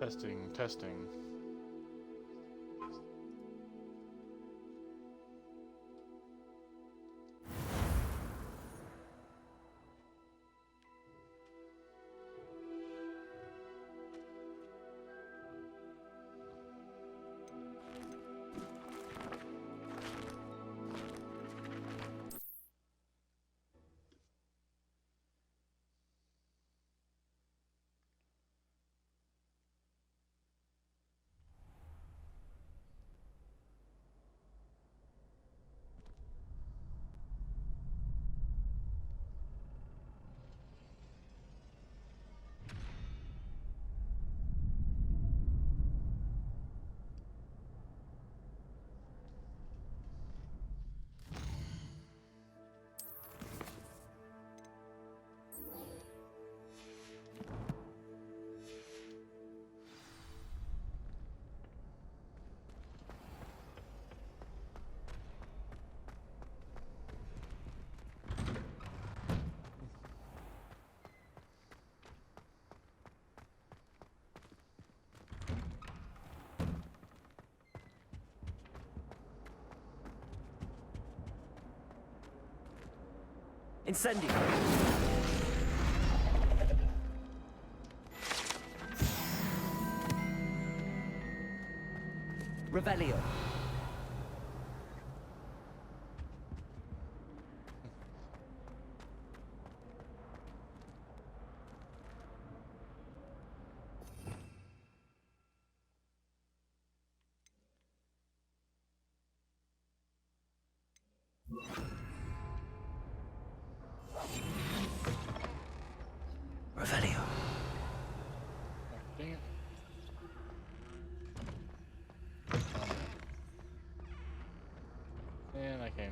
Testing, testing. Incendio! Revelio. Revelio. Dang it. And I came.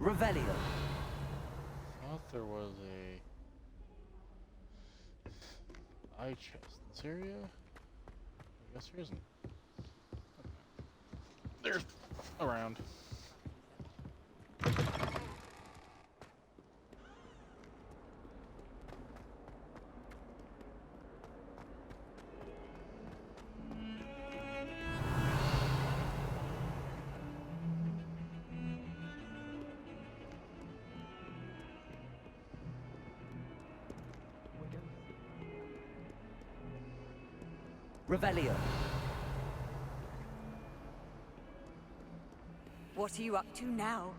Revelio. Thought there was a eye chest in this area. I guess there isn't. There's around. Revelio. What are you up to now?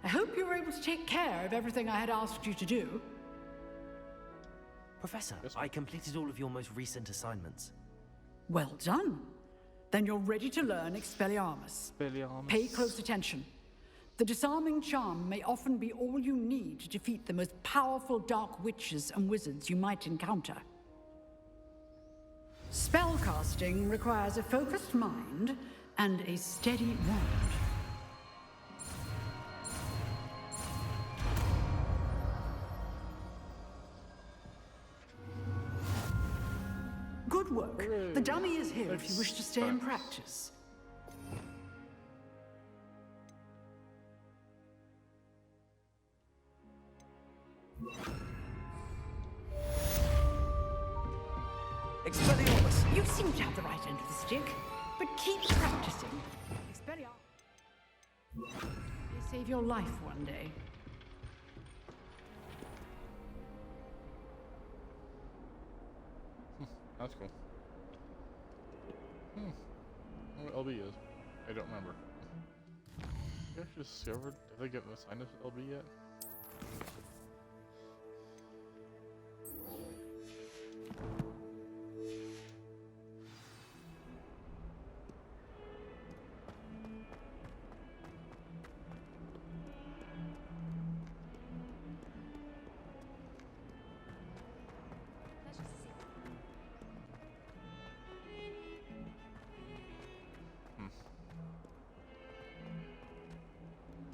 I hope you were able to take care of everything I had asked you to do. Professor, I completed all of your most recent assignments. Well done. Then you're ready to learn Expelliarmus. Expelliarmus. Pay close attention. The disarming charm may often be all you need to defeat the most powerful dark witches and wizards you might encounter. Spellcasting requires a focused mind and a steady wand. Good work. The dummy is here if you wish to stay and practice. Expelliarmus! You seem to have the right end of the stick, but keep practicing. Expelliarmus may save your life one day. That's cool. Hmm. I wonder what LB is. I don't remember. You guys discovered? Did they get assigned to LB yet?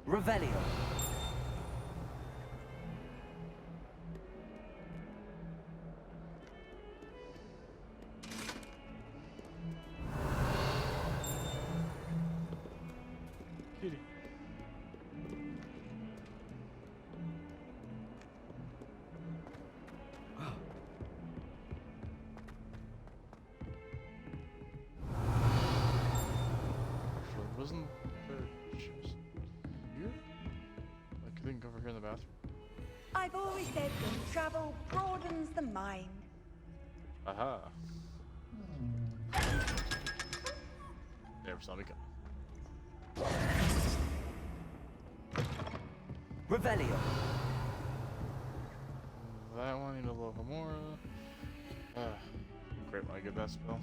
Revelio. Kitty. Actually, wasn't there just here? Like, I think over here in the bathroom. I've always said that travel broadens the mind. Aha. Never saw me come. Revelio. That one, need a little more. Great when I get that spell.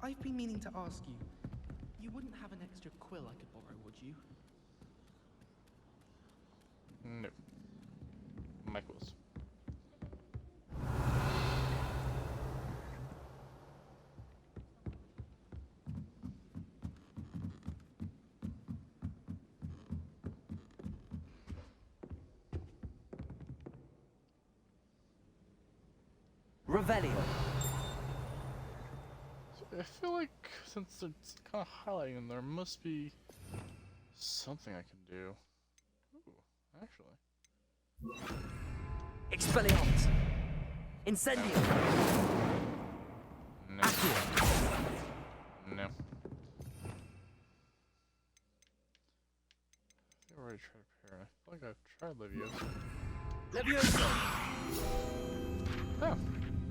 I've been meaning to ask you. You wouldn't have an extra quill I could borrow, would you? No. Michael's. Revelio. So I feel like since it's kind of highlighting them, there must be something I can do. Ooh, actually. Expelliarmus. Incendio. No. Accio. No. I already tried Parent. I feel like I've tried Leviosa. Levioso. Oh,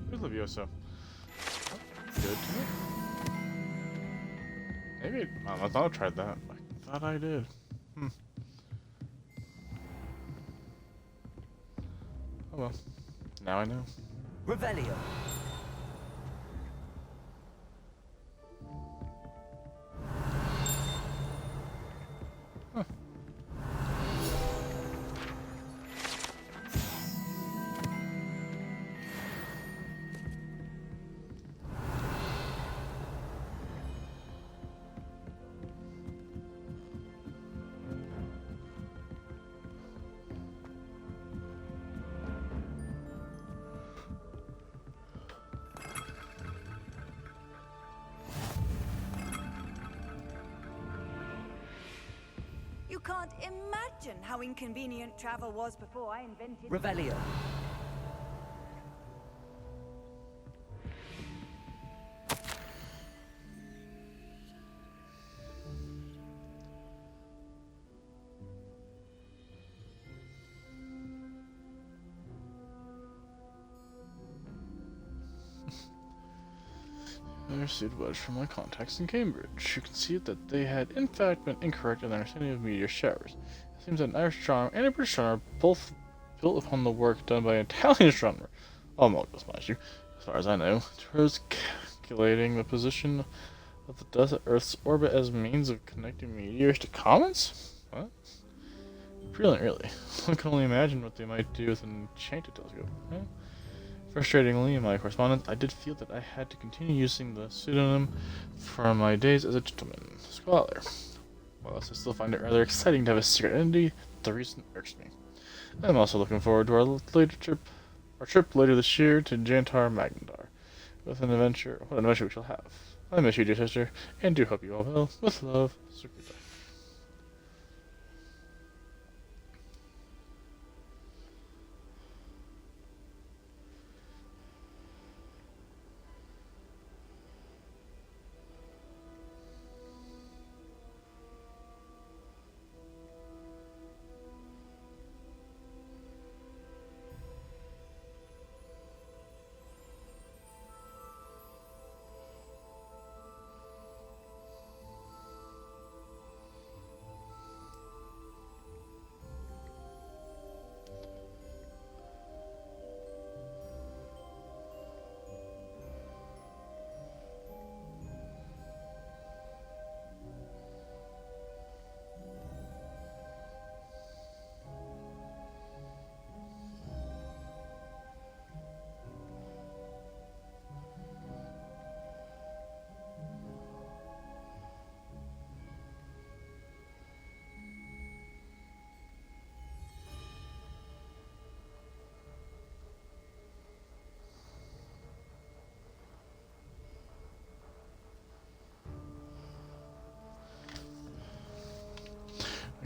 there's Leviosa. Good to know. Maybe I thought I tried that. I thought I did. Oh well. Now I know. Revelio. You can't imagine how inconvenient travel was before I invented. Revelio. I received a wedge from my contacts in Cambridge. You can see that they had in fact been incorrect in their understanding of meteor showers. It seems that an Irish astronomer and a British astronomer both built upon the work done by an Italian astronomer. Almost, mind you, as far as I know, towards calculating the position of the dust at Earth's orbit as means of connecting meteors to comets? What? Brilliant, really. One can only imagine what they might do with an enchanted telescope. Huh? Frustratingly, in my correspondence, I did feel that I had to continue using the pseudonym from my days as a gentleman scholar. Whilst I still find it rather exciting to have a secret identity, the reason irks me. I'm also looking forward to our trip later this year to Jantar Magnandar. What an adventure we shall have. I miss you, dear sister, and do hope you all well. With love, Sukrita.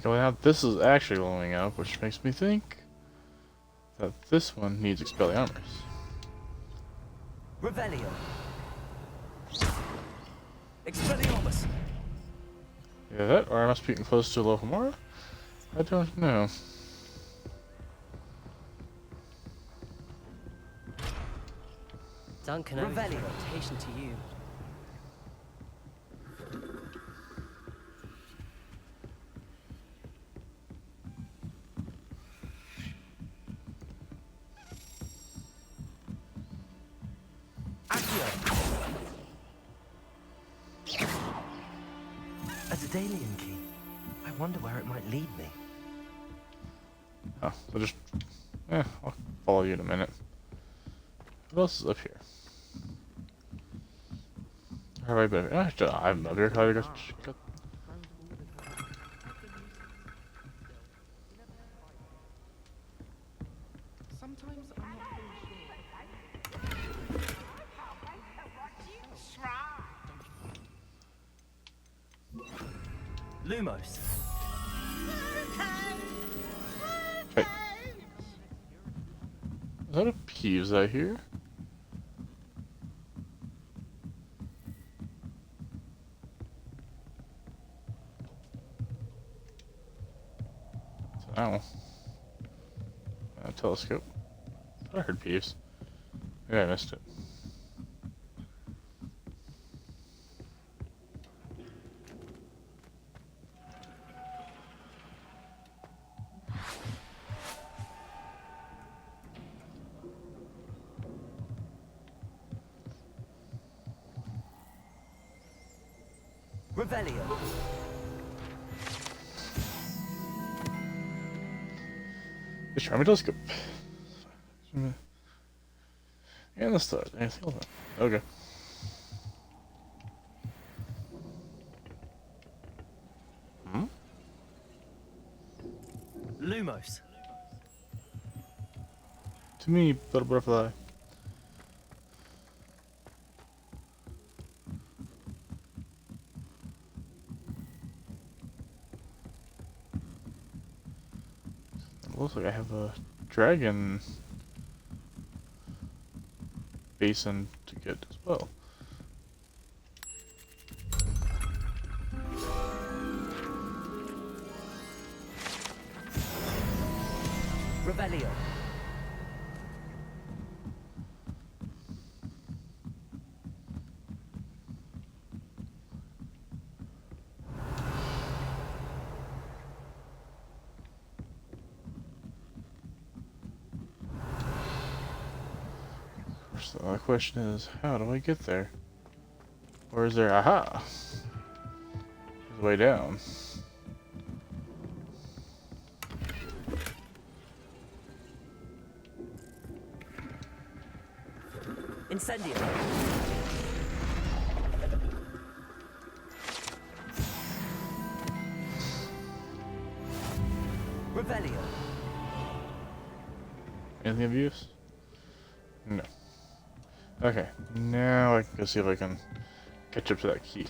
going out. This is actually glowing out, which makes me think that this one needs Expelliarmus. Revelio. Expelliarmus. Yeah, that, or I must be getting close to Locomora? I don't know. Duncan owes his Revelio. reputation to you. Accio. A Daedalian key. I wonder where it might lead me. Oh, so just... I'll follow you in a minute. What else is up here? Where have I been? I'm up here. I guess. Sometimes I'm not really sure. Lumos. Hey. Is that a Peeves I hear? It's an owl. A telescope. I heard Peeves. Yeah, I missed it. Revelio. The Charming Telescope. And the stars. Anything else? Okay. Hmm? Lumos. To me, little butterfly. It looks like I have a dragon basin to get as well. Revelio. So the question is, how do I get there? Or is there, aha! There's a way down. Incendio. Revelio. Anything of use? No. Okay, now I can go see if I can catch up to that key.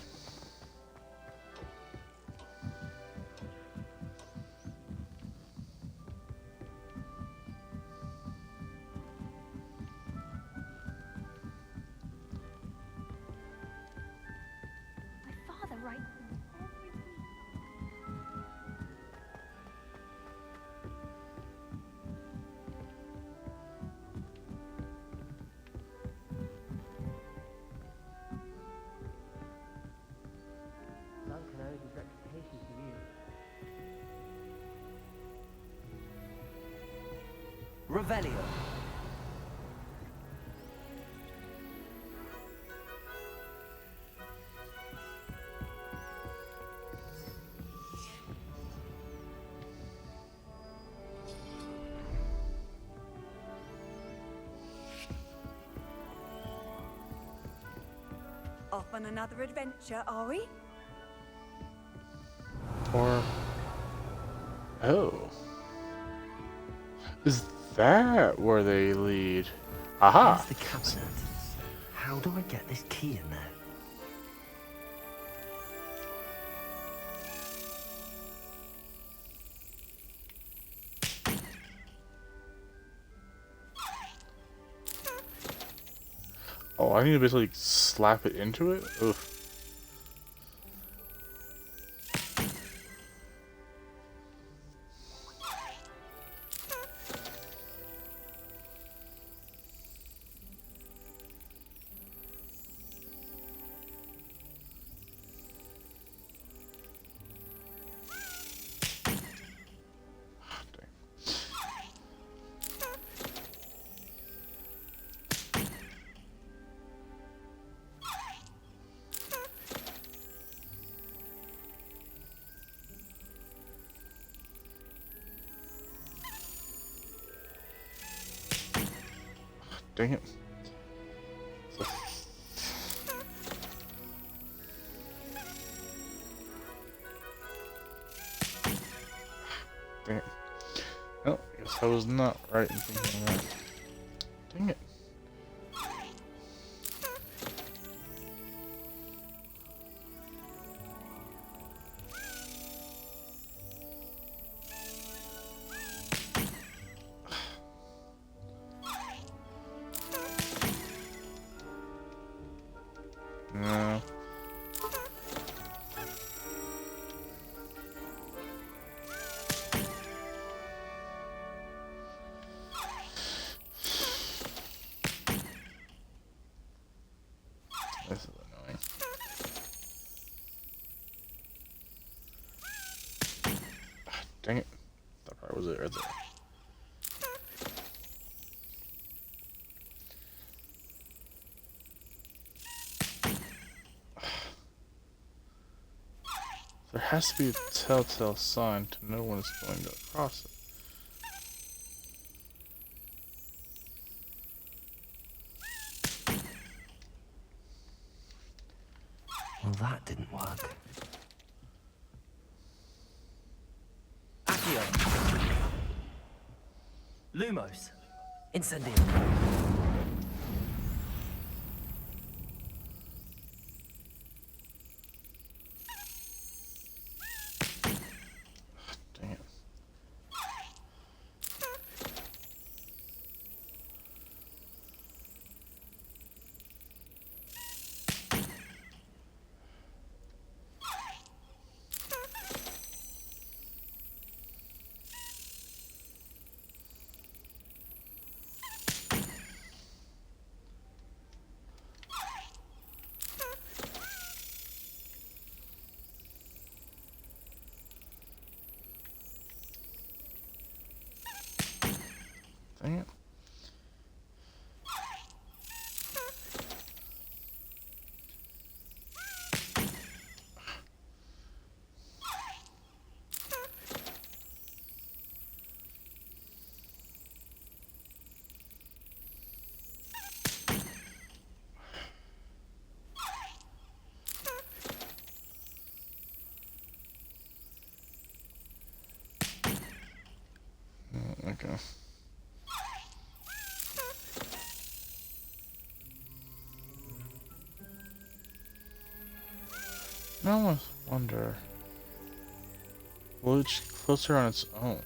My father writes them every week. Duncan owes his reputation to you. Revelio. Off on another adventure, are we? Or... oh. Is that where they lead? Aha! Where's the cabinet? How do I get this key in there? Oh, I need to basically slap it into it? Ugh. Dang it. Dang it. Oh, I guess I was not right in thinking that. Dang it. No. This is annoying. Dang it. That part was it right there. There has to be a telltale sign to know when it's going to cross it. Well, that didn't work. Accio! Lumos! Incendio! Dang it. Dang it. Okay. I almost wonder, will it closer on its own?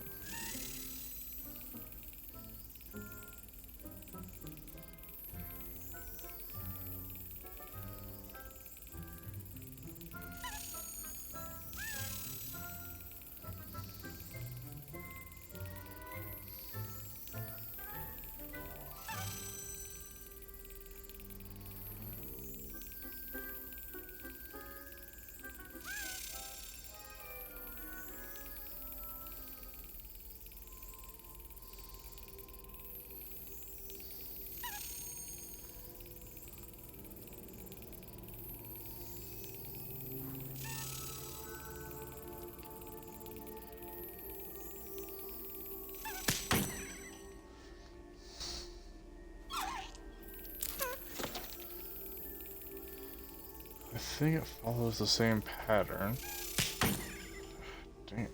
I think it follows the same pattern. Dang it.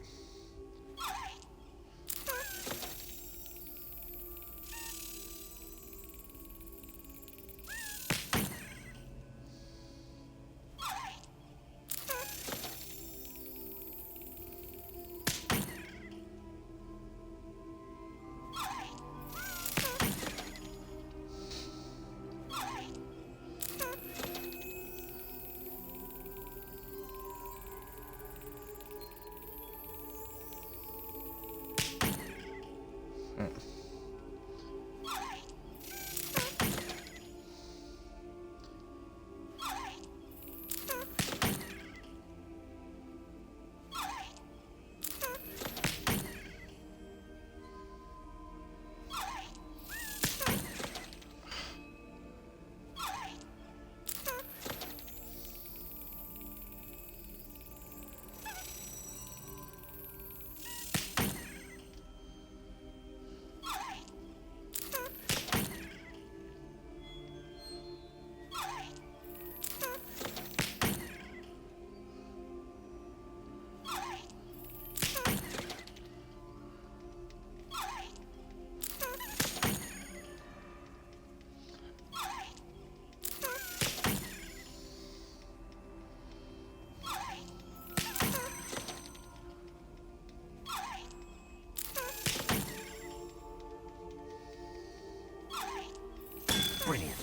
Brilliant.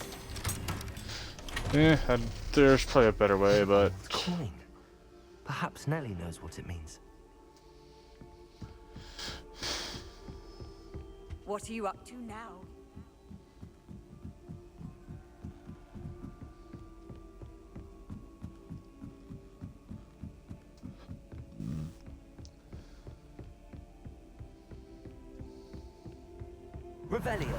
There's probably a better way, but Coin. Perhaps Nellie knows what it means. What are you up to now? Revelio.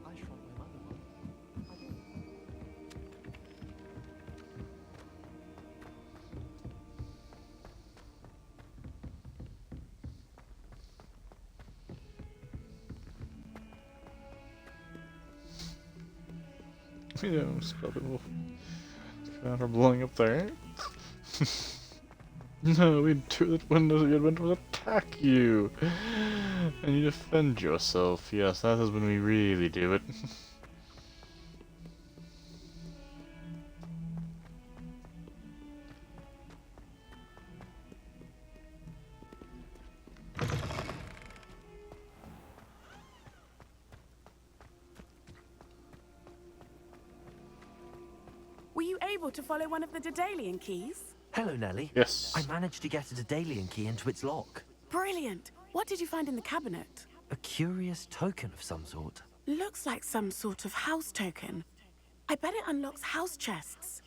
I shrunk my mother once. I did. yeah, stop it. We'll blowing up there. No, we do that when those good windows attack you, and you defend yourself. Yes, that is when we really do it. Were you able to follow one of the Daedalian keys? Hello, Nellie. Yes. I managed to get a Daedalian key into its lock. Brilliant. What did you find in the cabinet? A curious token of some sort. Looks like some sort of house token. I bet it unlocks house chests.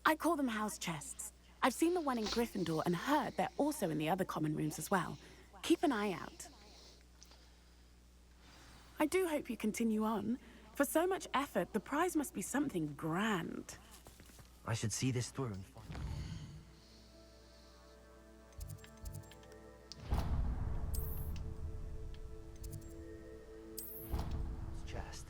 I call them house chests. I've seen the one in Gryffindor and heard they're also in the other common rooms as well. Keep an eye out. I do hope you continue on. For so much effort, the prize must be something grand. I should see this through and find... Chest.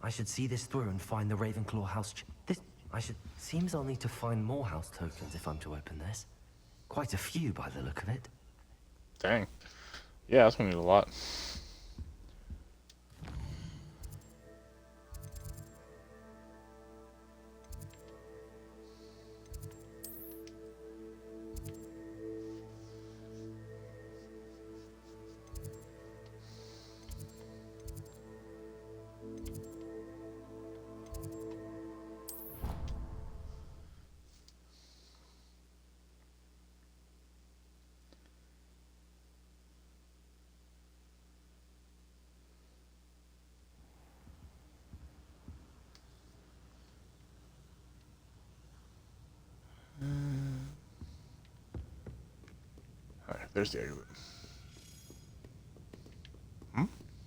I should see this through and find the Ravenclaw house. Seems I'll need to find more house tokens if I'm to open this. Quite a few by the look of it. Dang. Yeah, that's gonna need a lot. Alright, there's the exit.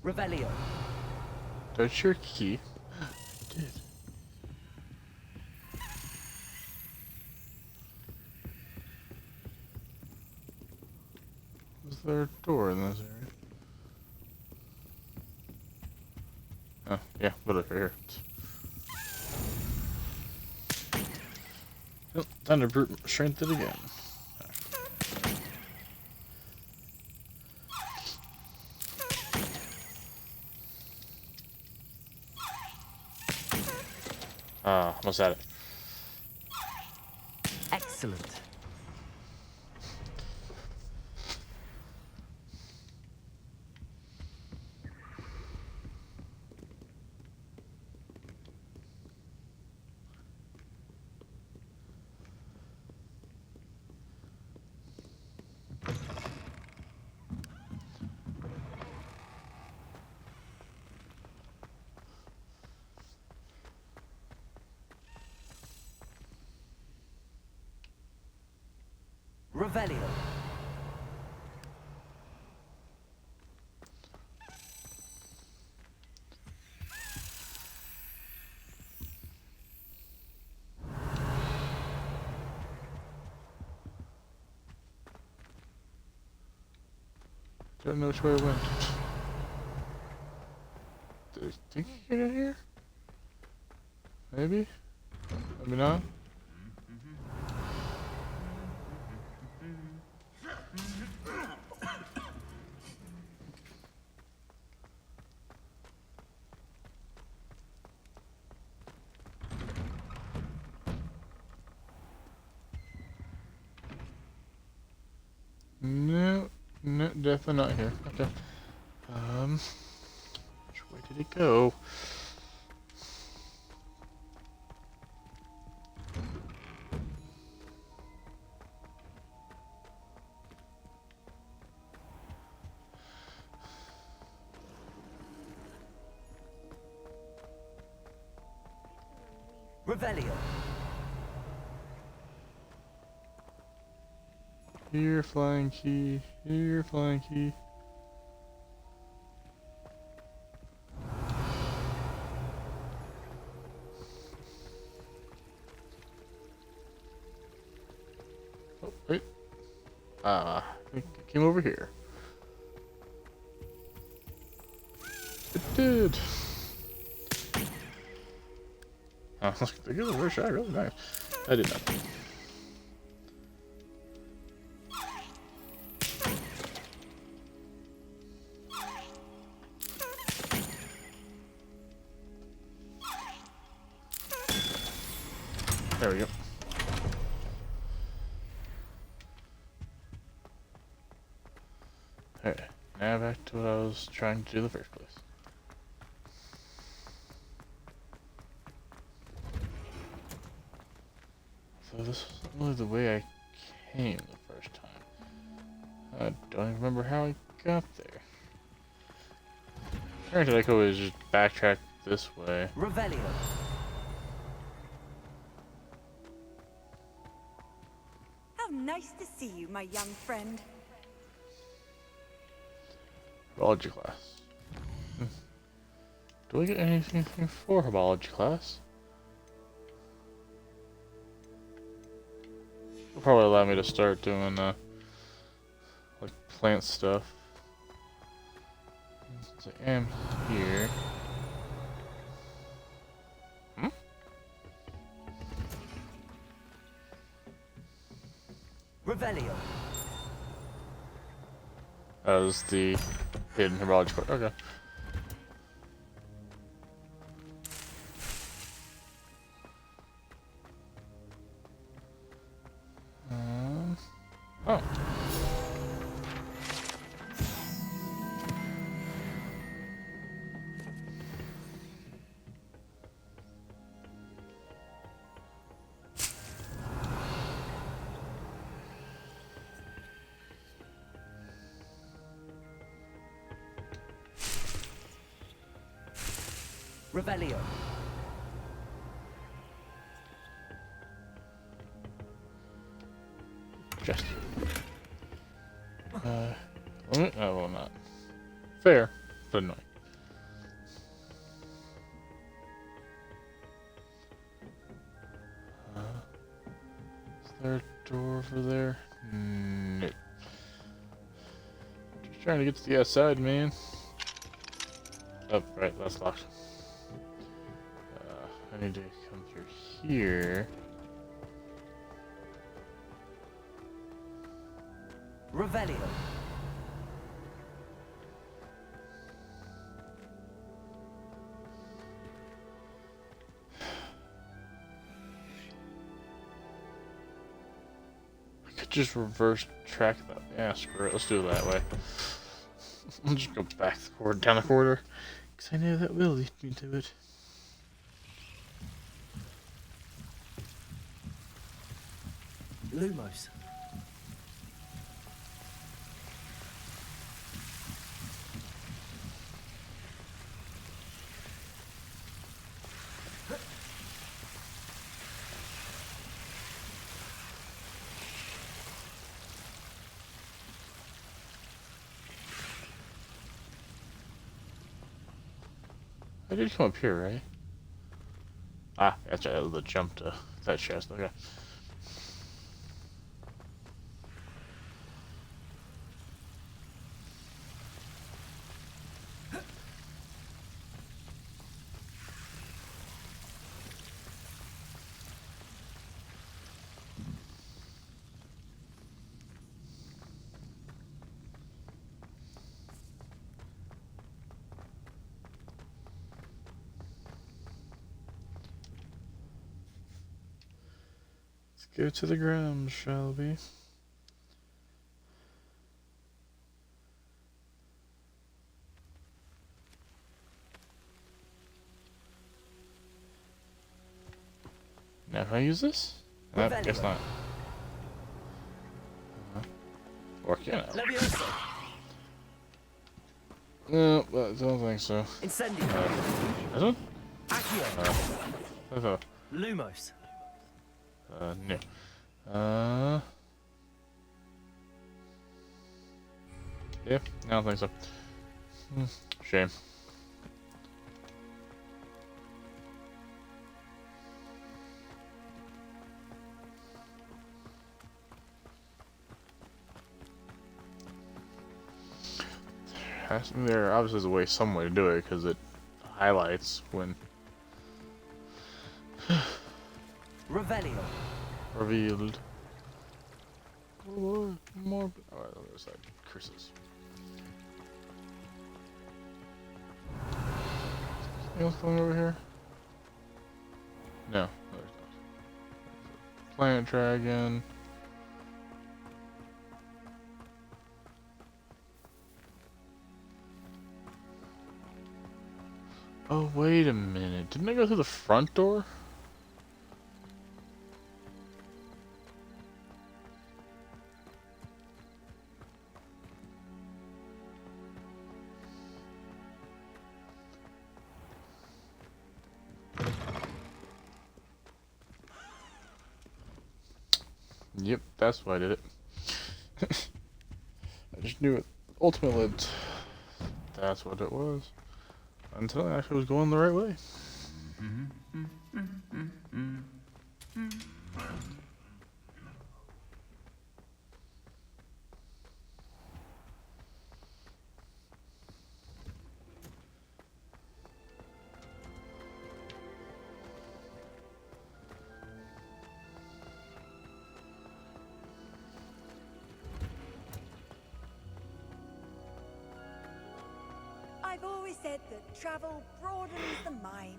Revelio. That's your key. Did. Is there a door in this area? Oh, yeah, but right here. Time to brute strength it again. Ah, almost had it. Excellent. Revelio. Don't know which way it went. Did I think I could get in here? Maybe? Maybe not? No, no, definitely not here. Okay. Which way did it go? Revelio. Here, flying key. Here, flying key. Oh, wait. I think it came over here. It did. Oh, they give it a weird shot. Really nice. I did nothing. There we go. Alright, now back to what I was trying to do in the first place. So this was really the way I came the first time. I don't even remember how I got there. Granted, I could always just backtrack this way. Revelio. How nice to see you, my young friend. Biology class. Do I get anything for her biology class? It'll probably allow me to start doing like plant stuff. Since I am here. Revelio. That was the hidden herbology card. Okay. Oh. Revelio. Just. Oh, well, not. Fair, but annoying. Is there a door over there? Nope. Just trying to get to the outside, man. Oh, right, that's locked. I need to come through here. Revelio. I could just reverse track that. Yeah, screw it. Let's do it that way. I'll just go back the corridor, down the corridor, because I know that will lead me to it. Lumos. I did come up here, right? Ah, that's the jump to that chest. Okay. Go to the ground, shall we? Now can I use this? I guess not. Or can I? Levioso. No, I don't think so. Incendio. This one? Accio. I thought. Lumos. No. Yeah, I don't think so. Shame. There obviously is a way, some way to do it, because it highlights when Revelio. revealed. More. Alright, on the other side. Curses. Anything else going over here? No, there's not. Planet Dragon. Oh, wait a minute. Didn't I go through the front door? Yep, that's why I did it. I just knew it. Ultimately, that's what it was. Until I actually was going the right way. I've always said that travel broadens the mind.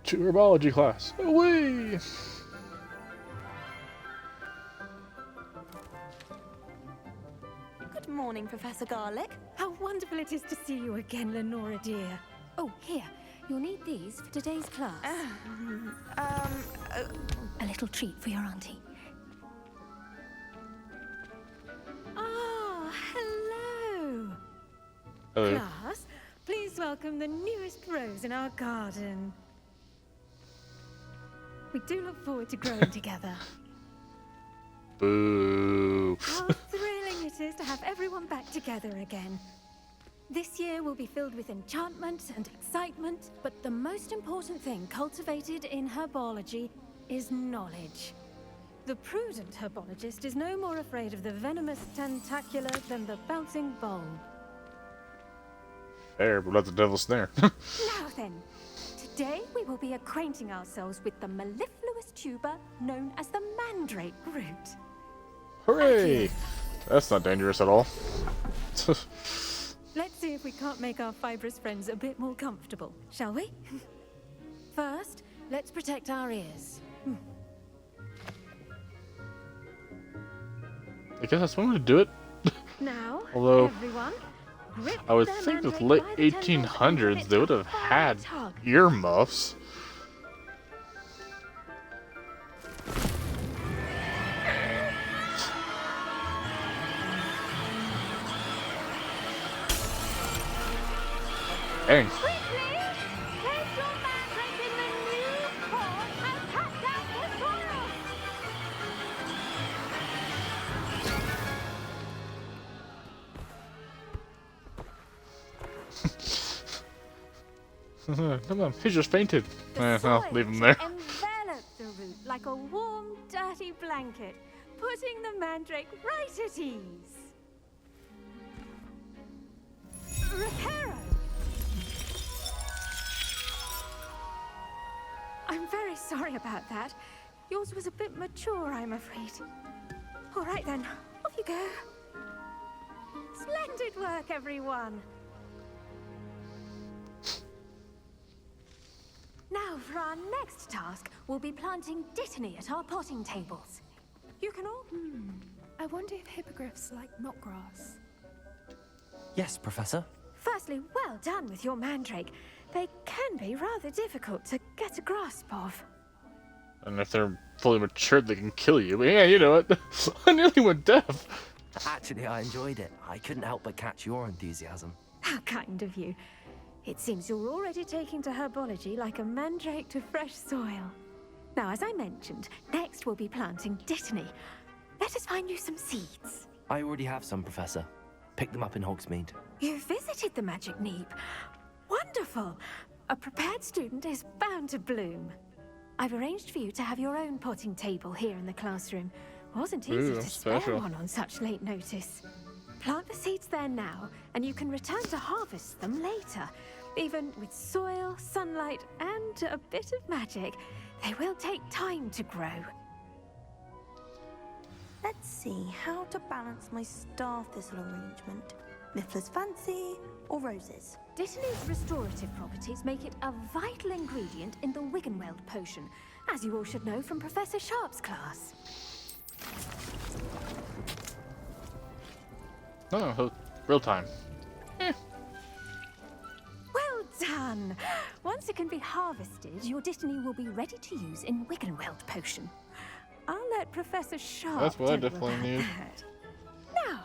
To herbology class. Away! Good morning, Professor Garlick. How wonderful it is to see you again, Lenora dear. Oh, here. You'll need these for today's class. A little treat for your auntie. Ah, hello. Hello. Class, please welcome the newest rose in our garden. We do look forward to growing together. Boo. How thrilling it is to have everyone back together again. This year will be filled with enchantment and excitement, but the most important thing cultivated in herbology is knowledge. The prudent herbologist is no more afraid of the venomous tentacular than the bouncing bulb. Fair, but that's the devil's snare. Now then, today we will be acquainting ourselves with the mellifluous tuber known as the mandrake root. Hooray! That's not dangerous at all. Let's see if we can't make our fibrous friends a bit more comfortable, shall we? First, let's protect our ears. I guess that's one way to do it. Now, Although, everyone, grip I would the think with mandrake late by the tendrils and 1800s give it they would a have had fine tug. earmuffs. Dang. Quickly! Place your mandrake in the new pot and cut down the soil! Come on, he just fainted. The I'll soil leave him should there. envelop the root like a warm, dirty blanket, putting the mandrake right at ease. Reparo! I'm very sorry about that. Yours was a bit mature, I'm afraid. All right then, off you go. Splendid work, everyone. Now, for our next task, we'll be planting dittany at our potting tables. You can all... I wonder if hippogriffs like knotgrass. Yes, Professor. Firstly, well done with your mandrake. They can be rather difficult to get a grasp of. And if they're fully matured, they can kill you. But yeah, you know it. I nearly went deaf. Actually, I enjoyed it. I couldn't help but catch your enthusiasm. How kind of you. It seems you're already taking to herbology like a mandrake to fresh soil. Now, as I mentioned, next we'll be planting dittany. Let us find you some seeds. I already have some, Professor. Picked them up in Hogsmeade. You visited the Magic Neep. Wonderful! A prepared student is bound to bloom. I've arranged for you to have your own potting table here in the classroom. Wasn't easy Ooh, to spare special. one on such late notice. Plant the seeds there now, and you can return to harvest them later. Even with soil, sunlight, and a bit of magic, they will take time to grow. Let's see how to balance my star thistle arrangement. Miffler's Fancy or roses? Dittany's restorative properties make it a vital ingredient in the Wiggenweld potion, as you all should know from Professor Sharp's class. Oh, real time. Well done! Once it can be harvested, your Dittany will be ready to use in Wiggenweld potion. I'll let Professor Sharp That's what I tell you definitely about need. that. Now,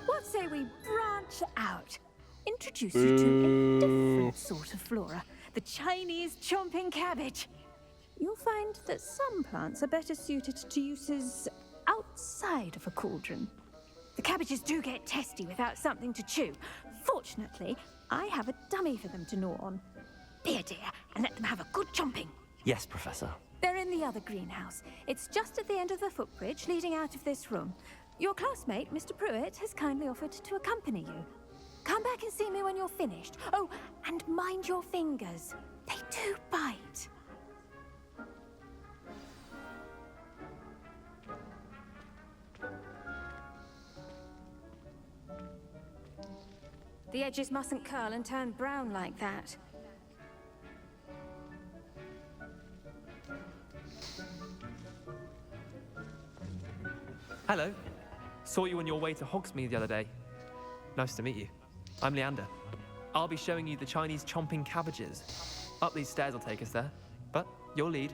what say we branch out? Introduce you to a different sort of flora, the Chinese chomping cabbage. You'll find that some plants are better suited to uses outside of a cauldron. The cabbages do get testy without something to chew. Fortunately, I have a dummy for them to gnaw on. Be a dear and let them have a good chomping. Yes, Professor. They're in the other greenhouse. It's just at the end of the footbridge leading out of this room. Your classmate, Mr. Pruitt, has kindly offered to accompany you. Come back and see me when you're finished. Oh, and mind your fingers. They do bite. The edges mustn't curl and turn brown like that. Hello. Saw you on your way to Hogsmeade the other day. Nice to meet you. I'm Leander. I'll be showing you the Chinese chomping cabbages. Up these stairs will take us there, but your lead.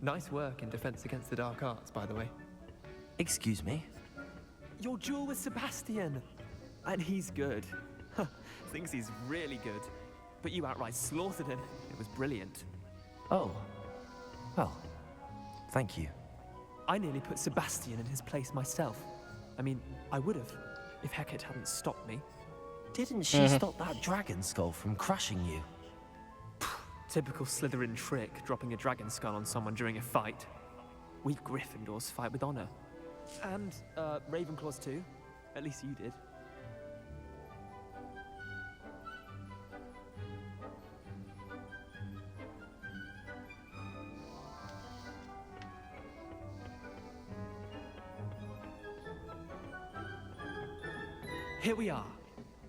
Nice work in Defense Against the Dark Arts, by the way. Excuse me? Your duel with Sebastian! And he's good. Thinks he's really good. But you outright slaughtered him. It was brilliant. Oh. Well, thank you. I nearly put Sebastian in his place myself. I mean, I would have, if Hecate hadn't stopped me. Didn't she stop that dragon skull from crushing you? Typical Slytherin trick, dropping a dragon skull on someone during a fight. We Gryffindors fight with honor. And, Ravenclaws too. At least you did. Here we are,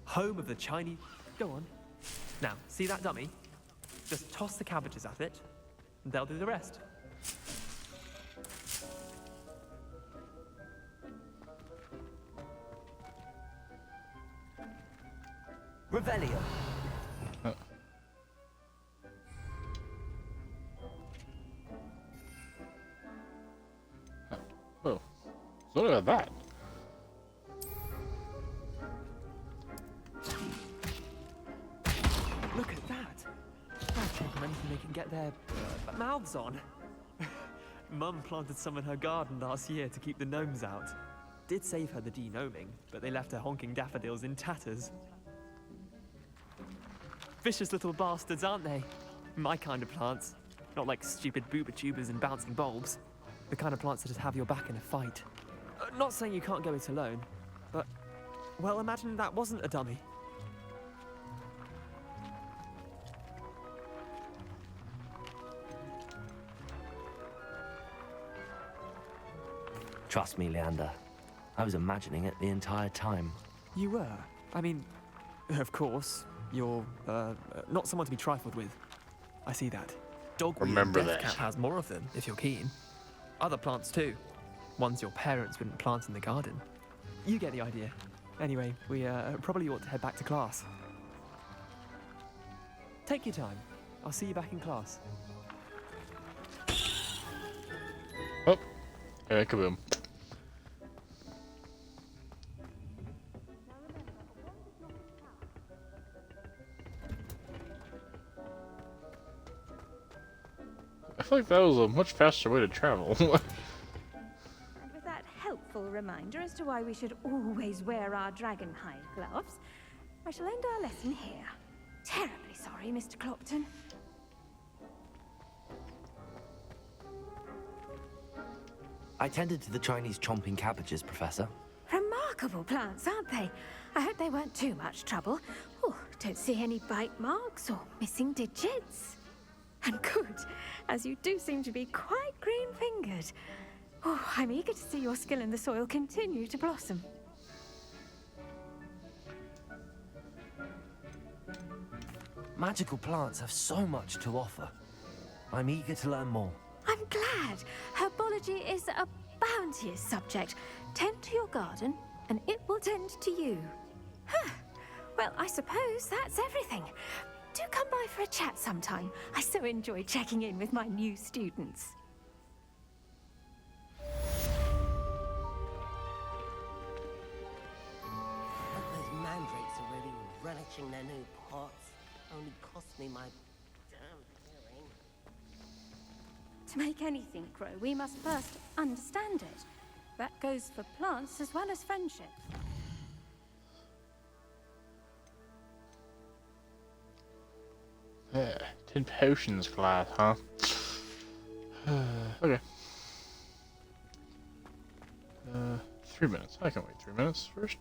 home of the Chinese... Go on. Now, see that dummy? Just toss the cabbages at it, and they'll do the rest. Revelio. Oh. What about that? Look at that! They're taking anything they can get their mouths on. Mum planted some in her garden last year to keep the gnomes out. Did save her the de-gnoming, but they left her honking daffodils in tatters. Vicious little bastards, aren't they? My kind of plants. Not like stupid booba tubers and bouncing bulbs. The kind of plants that just have your back in a fight. Not saying you can't go it alone, but... Well, imagine that wasn't a dummy. Trust me, Leander. I was imagining it the entire time. You were? I mean, of course, you're, not someone to be trifled with. I see that. Dogweed Remember and that. Deathcap has more of them, if you're keen. Other plants too. Ones your parents wouldn't plant in the garden. You get the idea. Anyway, we probably ought to head back to class. Take your time. I'll see you back in class. Oh. Yeah, kaboom. I feel like that was a much faster way to travel. And with that helpful reminder as to why we should always wear our dragon hide gloves, I shall end our lesson here. Terribly sorry, Mr. Clopton. I tended to the Chinese chomping cabbages, Professor. Remarkable plants, aren't they? I hope they weren't too much trouble. Oh, don't see any bite marks or missing digits. And good, as you do seem to be quite green-fingered. Oh, I'm eager to see your skill in the soil continue to blossom. Magical plants have so much to offer. I'm eager to learn more. I'm glad. Herbology is a bounteous subject. Tend to your garden, and it will tend to you. Huh. Well, I suppose that's everything. Do come by for a chat sometime. I so enjoy checking in with my new students. Those mandrakes are really relishing their new pots. Only cost me my damn hearing. To make anything grow, we must first understand it. That goes for plants as well as friendship. Yeah, 10 potions class, huh? Okay. 3 minutes. I can wait 3 minutes first.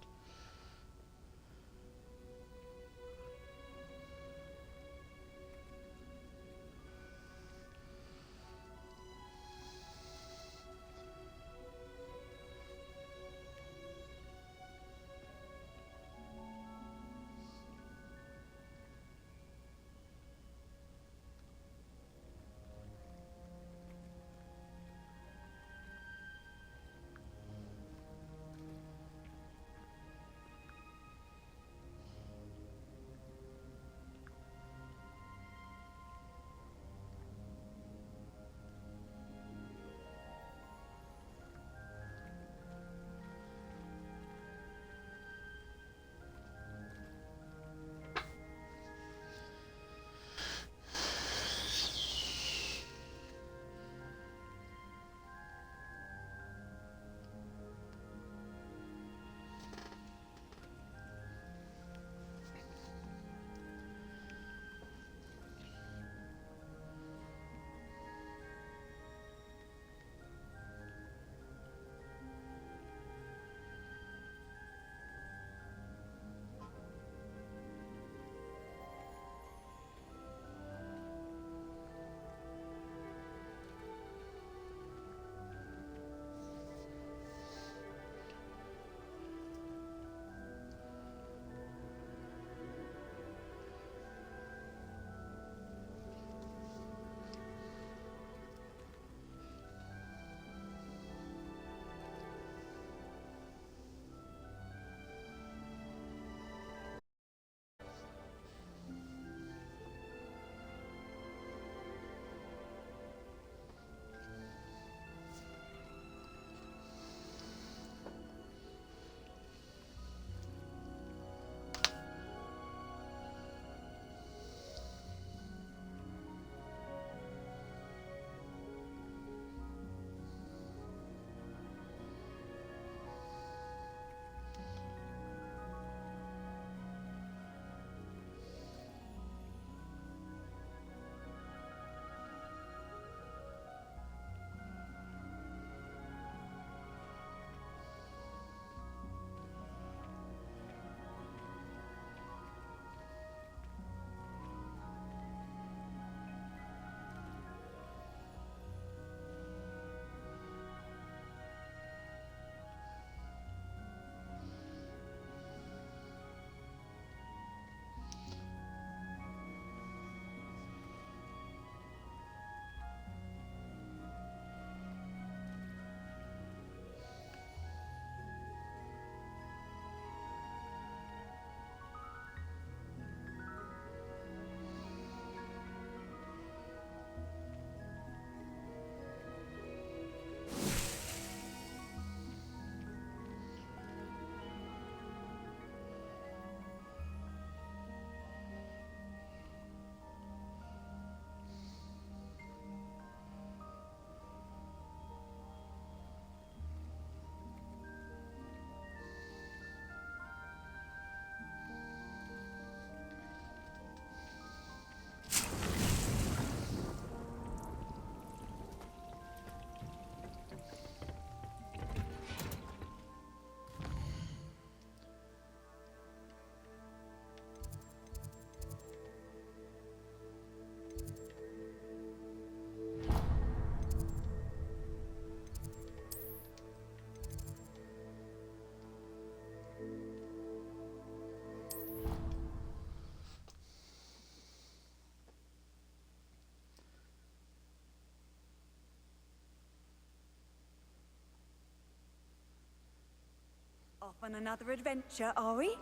Off on another adventure, are we?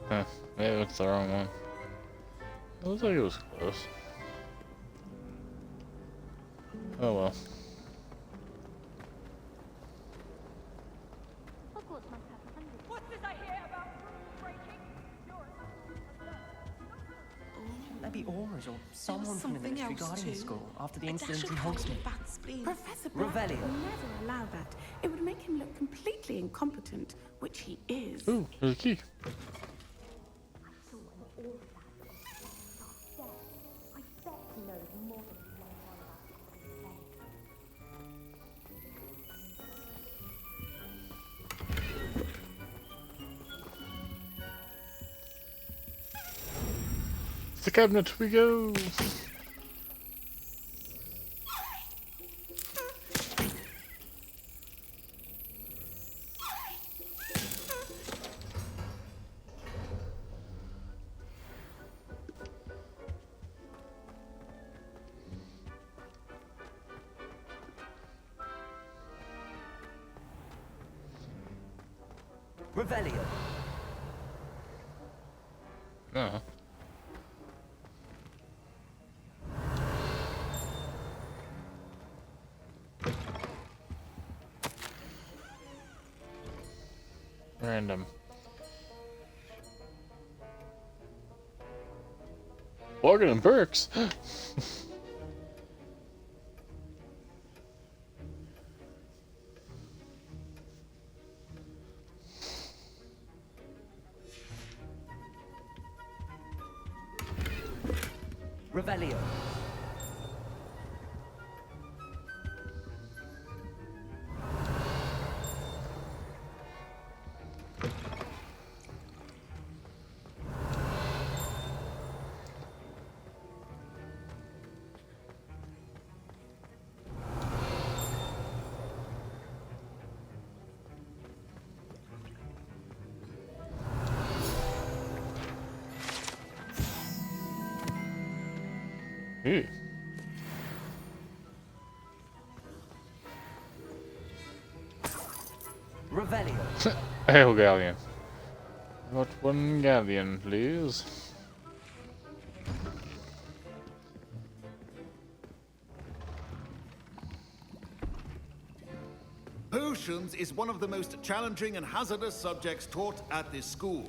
Huh, maybe it's the wrong one. It looks like it was close. Oh well. What's this I hear about breaking? Shouldn't there be owners or someone from the something ministry else guarding the too. school after the It's incident in actually Hogsmeade? bad spleen. Professor Black Revelio. would never allow that. It would make him look completely incompetent, which he is. Ooh, there's a key. The cabinet we go. Revelio. Uh-huh. Random. Bargain and perks. Revelio. Ooh. Revelio. Hail Galleon. Not one Galleon, please. Potions is one of the most challenging and hazardous subjects taught at this school.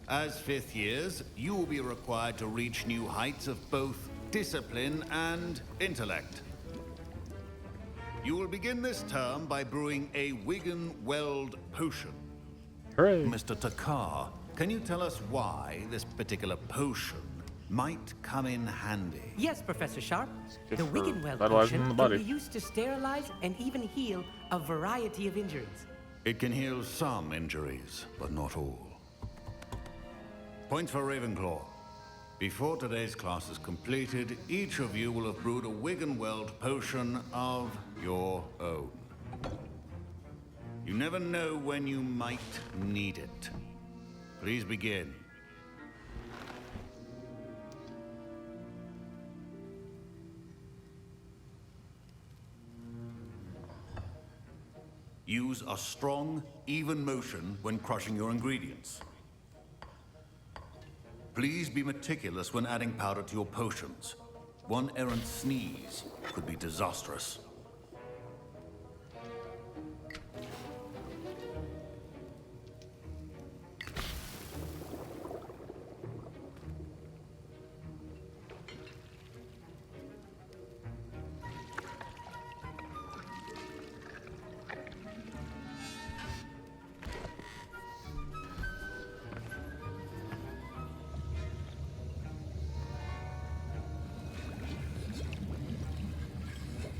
As fifth years, you will be required to reach new heights of both discipline and intellect. You will begin this term by brewing a Wigan Weld potion. Hooray. Mr. Takar, can you tell us why this particular potion might come in handy? Yes, Professor Sharp. Good The for Wiggenweld vitalizing potion the body. can be used to sterilize and even heal a variety of injuries. It can heal some injuries, but not all. Point for Ravenclaw. Before today's class is completed, each of you will have brewed a Wiggenweld potion of your own. You never know when you might need it. Please begin. Use a strong, even motion when crushing your ingredients. Please be meticulous when adding powder to your potions. One errant sneeze could be disastrous.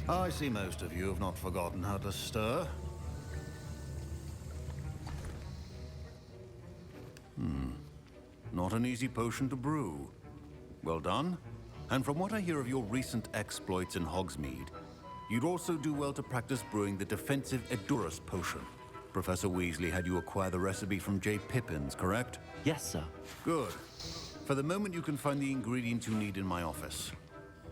I see most of you have not forgotten how to stir. Not an easy potion to brew. Well done. And from what I hear of your recent exploits in Hogsmeade, You'd also do well to practice brewing the defensive Edurus potion. Professor Weasley had you acquire the recipe from J. Pippins, correct? Yes, sir. Good. For the moment, you can find the ingredients you need in my office.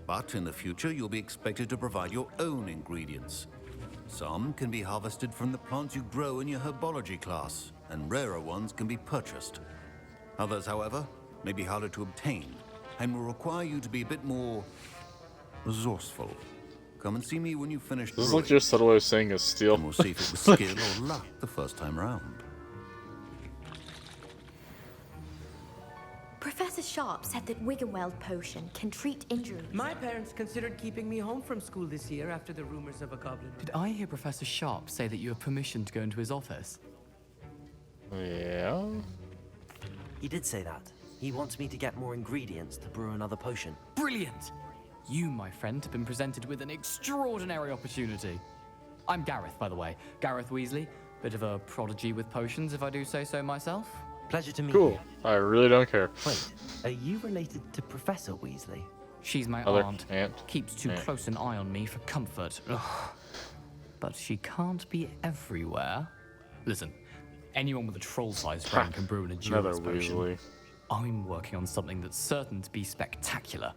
But in the future, you'll be expected to provide your own ingredients. Some can be harvested from the plants you grow in your herbology class, and rarer ones can be purchased. Others, however, may be harder to obtain, and will require you to be a bit more resourceful. Come and see me when you finish. This is like your subtle way of saying is steal. And we'll see if it was skill or luck the first time round. Professor Sharp said that Wiggenweld potion can treat injuries. My parents considered keeping me home from school this year after the rumors of a goblin. Did I hear Professor Sharp say that you have permission to go into his office? Yeah? He did say that. He wants me to get more ingredients to brew another potion. Brilliant! You, my friend, have been presented with an extraordinary opportunity. I'm Gareth, by the way. Gareth Weasley. Bit of a prodigy with potions, if I do say so myself. Pleasure to meet Cool. you. I really don't care. Wait, are you related to Professor Weasley? She's my Other aunt. aunt. Keeps too Aunt. close an eye on me for comfort. Ugh. But she can't be everywhere. Listen, anyone with a troll-sized brain can brew an Another endurance potion. Weasley. I'm working on something that's certain to be spectacular.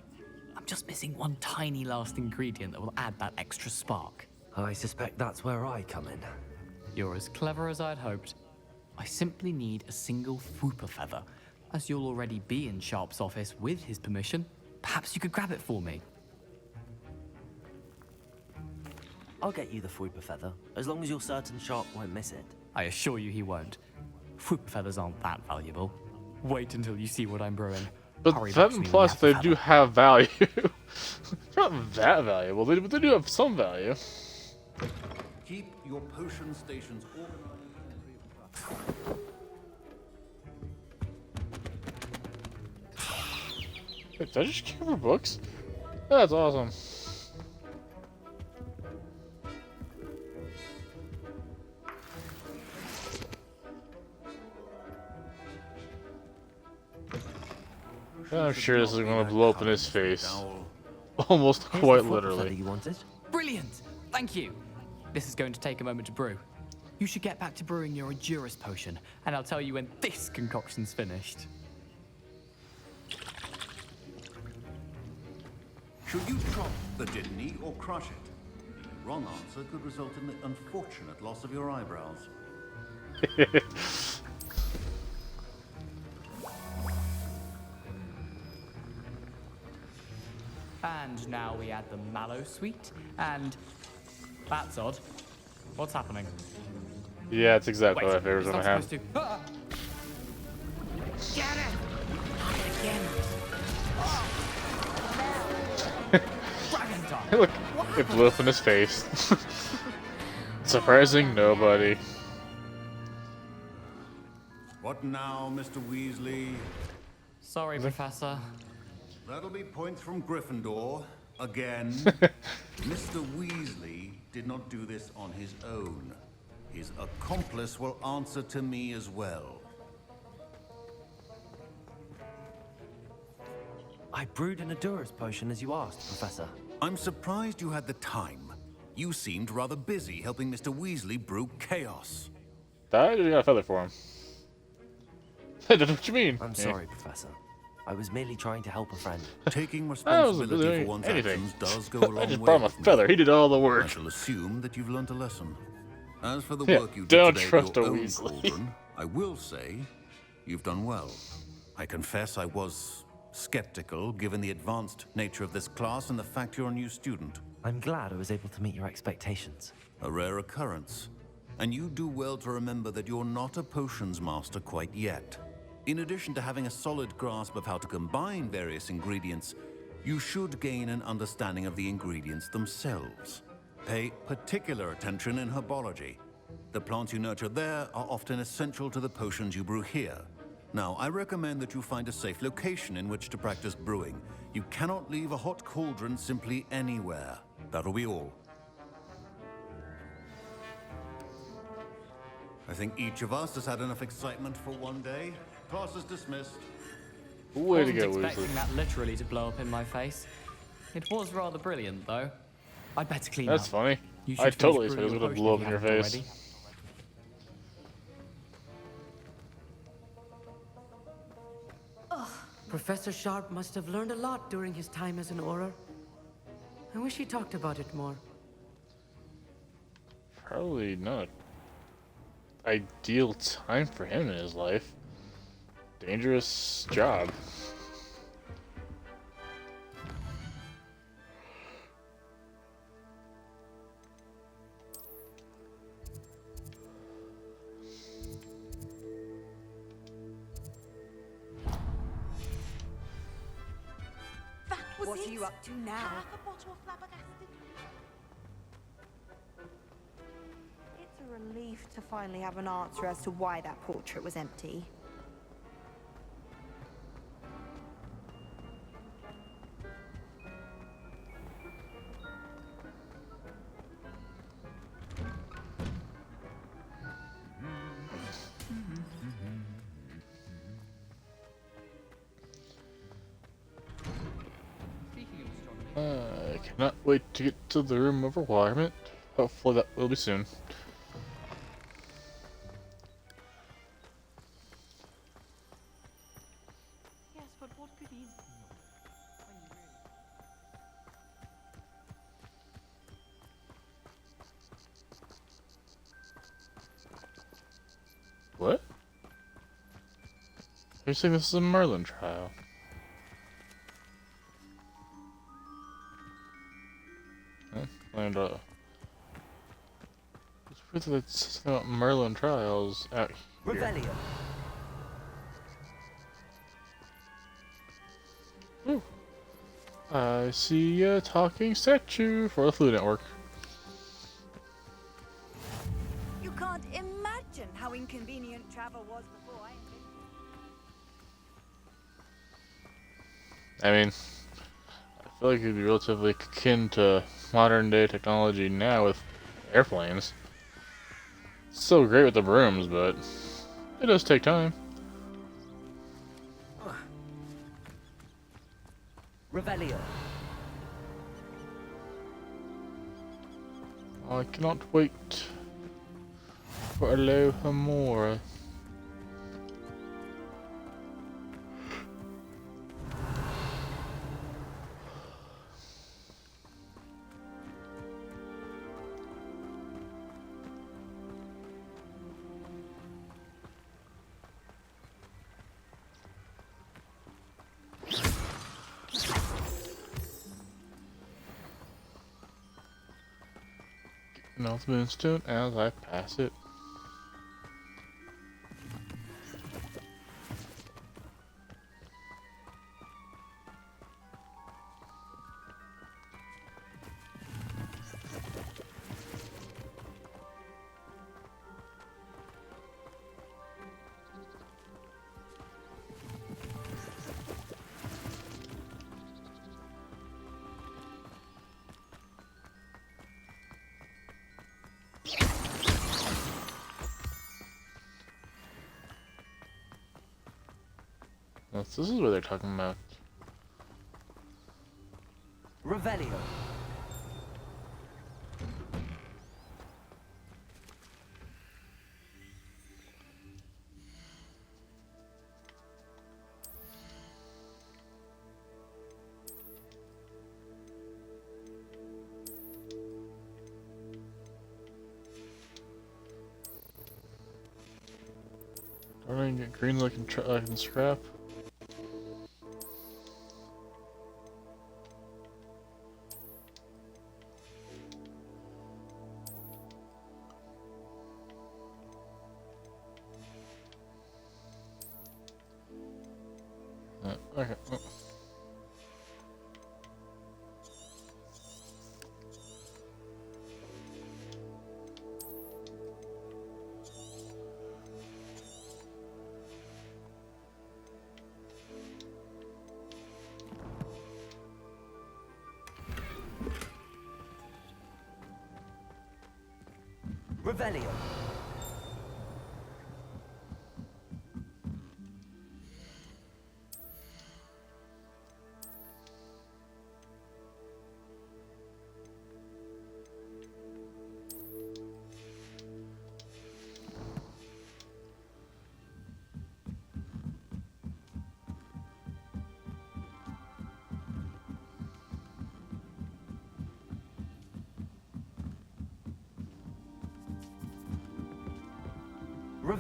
I'm just missing one tiny last ingredient that will add that extra spark. I suspect that's where I come in. You're as clever as I'd hoped. I simply need a single Fwooper feather. As you'll already be in Sharp's office with his permission, perhaps you could grab it for me. I'll get you the Fwooper feather, as long as you're certain Sharp won't miss it. I assure you he won't. Fwooper feathers aren't that valuable. Wait until you see what I'm brewing. But Hurry that back to me when implies you they have do have value. Not that valuable, but they do have some value. Keep your potion stations organized. Wait, did I just queue for books? That's awesome. I'm sure this is going to blow up in his face. Almost Here's quite the Fwooper literally. feather you wanted. Brilliant! Thank you! This is going to take a moment to brew. You should get back to brewing your Edurus potion, and I'll tell you when this concoction's finished. Should you chop the Dittany or crush it? The wrong answer could result in the unfortunate loss of your eyebrows. And now we add the mallow sweet, and that's odd. What's happening? Yeah, it's exactly what I Wait, figured was it's going not to supposed happen. to. Get it! Dragon time! Look, it blew up in his face. Surprising nobody. What now, Mr. Weasley? Sorry, Professor. That'll be points from Gryffindor. Again. Mr. Weasley did not do this on his own. His accomplice will answer to me as well. I brewed an Edurus potion as you asked, Professor. I'm surprised you had the time. You seemed rather busy helping Mr. Weasley brew chaos. I just got a feather for him. I don't know what you mean. I'm sorry, Professor. I was merely trying to help a friend. Taking I wasn't responsibility doing for one's anything. actions does go a long I just way brought him a with me. feather. He did all the I work. shall assume that you've learned a lesson. As for the Yeah, work you did don't today trust at a your own Weasley. cauldron, I will say you've done well. I confess I was skeptical given the advanced nature of this class and the fact you're a new student. I'm glad I was able to meet your expectations. A rare occurrence. And you do well to remember that you're not a potions master quite yet. In addition to having a solid grasp of how to combine various ingredients, you should gain an understanding of the ingredients themselves. Pay particular attention in herbology. The plants you nurture there are often essential to the potions you brew here. Now, I recommend that you find a safe location in which to practice brewing. You cannot leave a hot cauldron simply anywhere. That'll be all. I think each of us has had enough excitement for one day. Class is dismissed. Way to Wasn't go, expecting Weasley. that literally to blow up in my face. It was rather brilliant, though. I'd better clean That's up. funny. You I should totally finish said it was brewing gonna your blow up potion in if your you face. haven't already. Professor Sharp must have learned a lot during his time as an Auror. I wish he talked about it more. Probably not ideal time for him in his life. Dangerous job. What are you up to now? Half a bottle of flabbergasted. It's a relief to finally have an answer as to why that portrait was empty. I cannot wait to get to the room of requirement. Hopefully that will be soon. Yes, but what could he... What? You're saying this is a Merlin trial? And it's proof that it's something about Merlin trials out here. Revelio. Ooh. I see a talking statue for the Flu Network. You can't imagine how inconvenient travel was before I invented. I mean, I feel like it'd be relatively akin to modern day technology now with airplanes. It's so great with the brooms, but it does take time. Revelio. I cannot wait for Alohomora. An ultimate stone as I pass it. This is what they're talking about. Revelio. Don't I get green like in scrap? Okay. Oh. Revelio.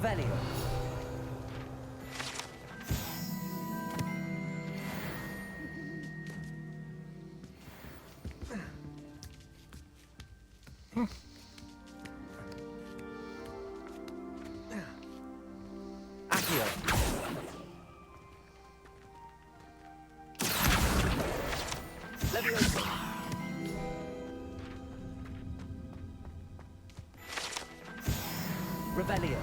Revelio. Accio. Levioso. Revelio.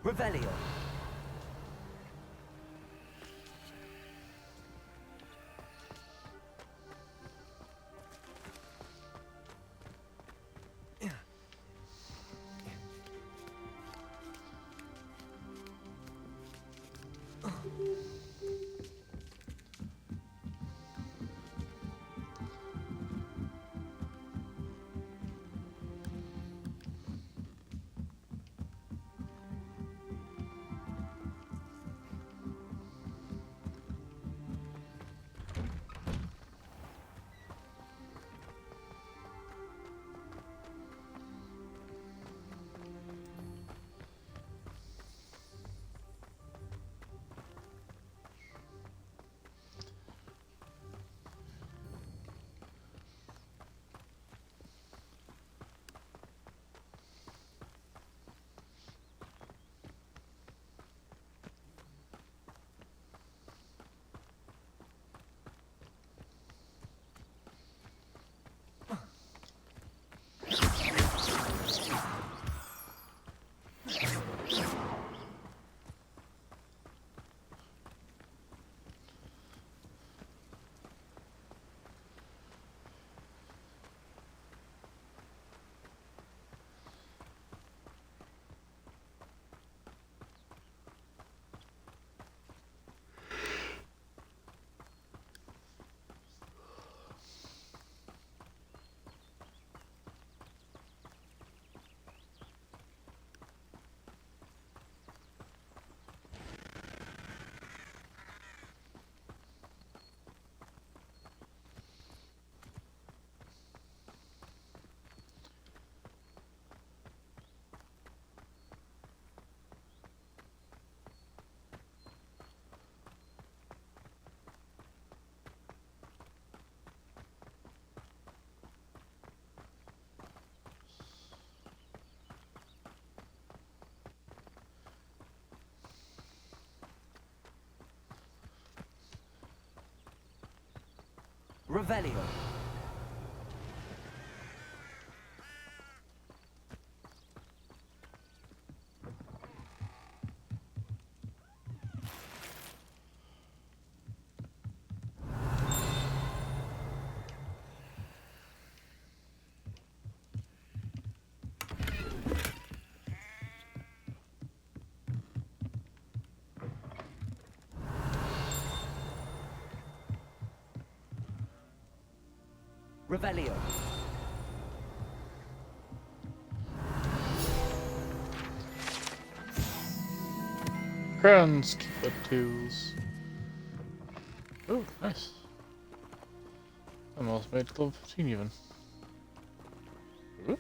Revelio. Revelio. Revelio. Crowns, keep up tools. Oh, nice. I'm almost made level 15 even. Ooh.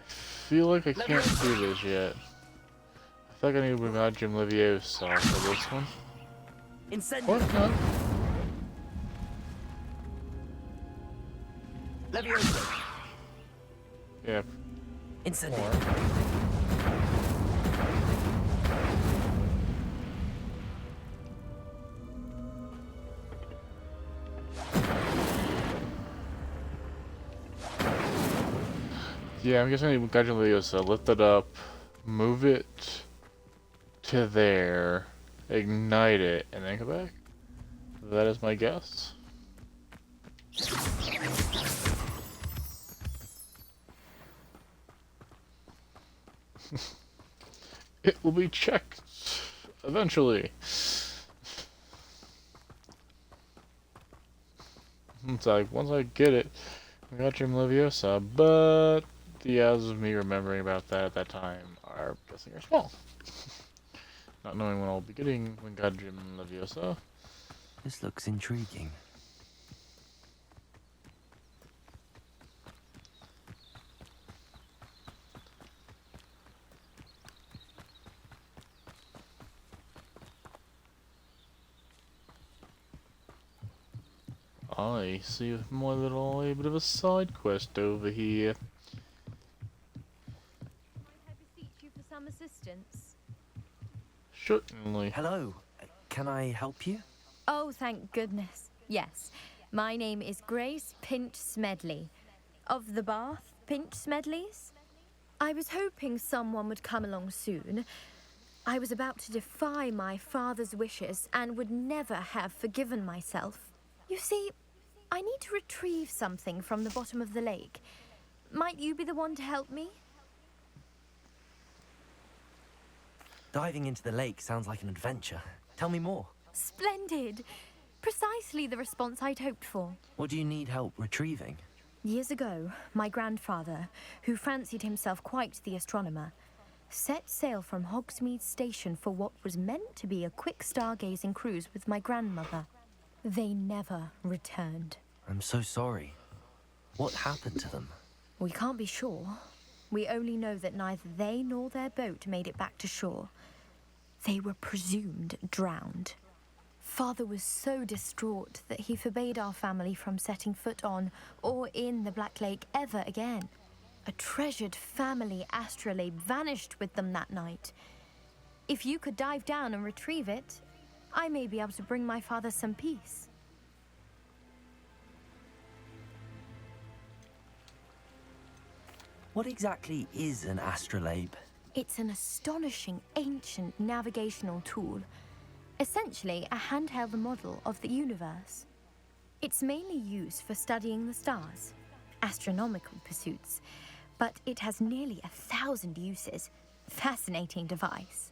I feel like I can't do this yet. I feel like I need to imagine Leviosa for this one. Or not. Leviosa. Yeah. Incendio. Yeah, I'm guessing I need to imagine Leviosa. Lift it up, move it to there, ignite it, and then go back. That is my guess. It will be checked eventually. It's like once I get it, I got Jim Leviosa, but the odds of me remembering about that at that time are guessing are small. Not knowing when I'll be getting Wingardium Leviosa. This looks intriguing. I see my little a bit of a side quest over here. Might I beseech you for some assistance? Certainly. Hello. Can I help you? Oh, thank goodness. Yes. My name is Grace Pinch Smedley. Of the Bath Pinch Smedleys? I was hoping someone would come along soon. I was about to defy my father's wishes and would never have forgiven myself. You see, I need to retrieve something from the bottom of the lake. Might you be the one to help me? Diving into the lake sounds like an adventure. Tell me more. Splendid! Precisely the response I'd hoped for. What do you need help retrieving? Years ago, my grandfather, who fancied himself quite the astronomer, set sail from Hogsmeade Station for what was meant to be a quick stargazing cruise with my grandmother. They never returned. I'm so sorry. What happened to them? We can't be sure. We only know that neither they nor their boat made it back to shore. They were presumed drowned. Father was so distraught that he forbade our family from setting foot on or in the Black Lake ever again. A treasured family astrolabe vanished with them that night. If you could dive down and retrieve it, I may be able to bring my father some peace. What exactly is an astrolabe? It's an astonishing ancient navigational tool. Essentially, a handheld model of the universe. It's mainly used for studying the stars, astronomical pursuits, but it has nearly 1,000 uses. Fascinating device.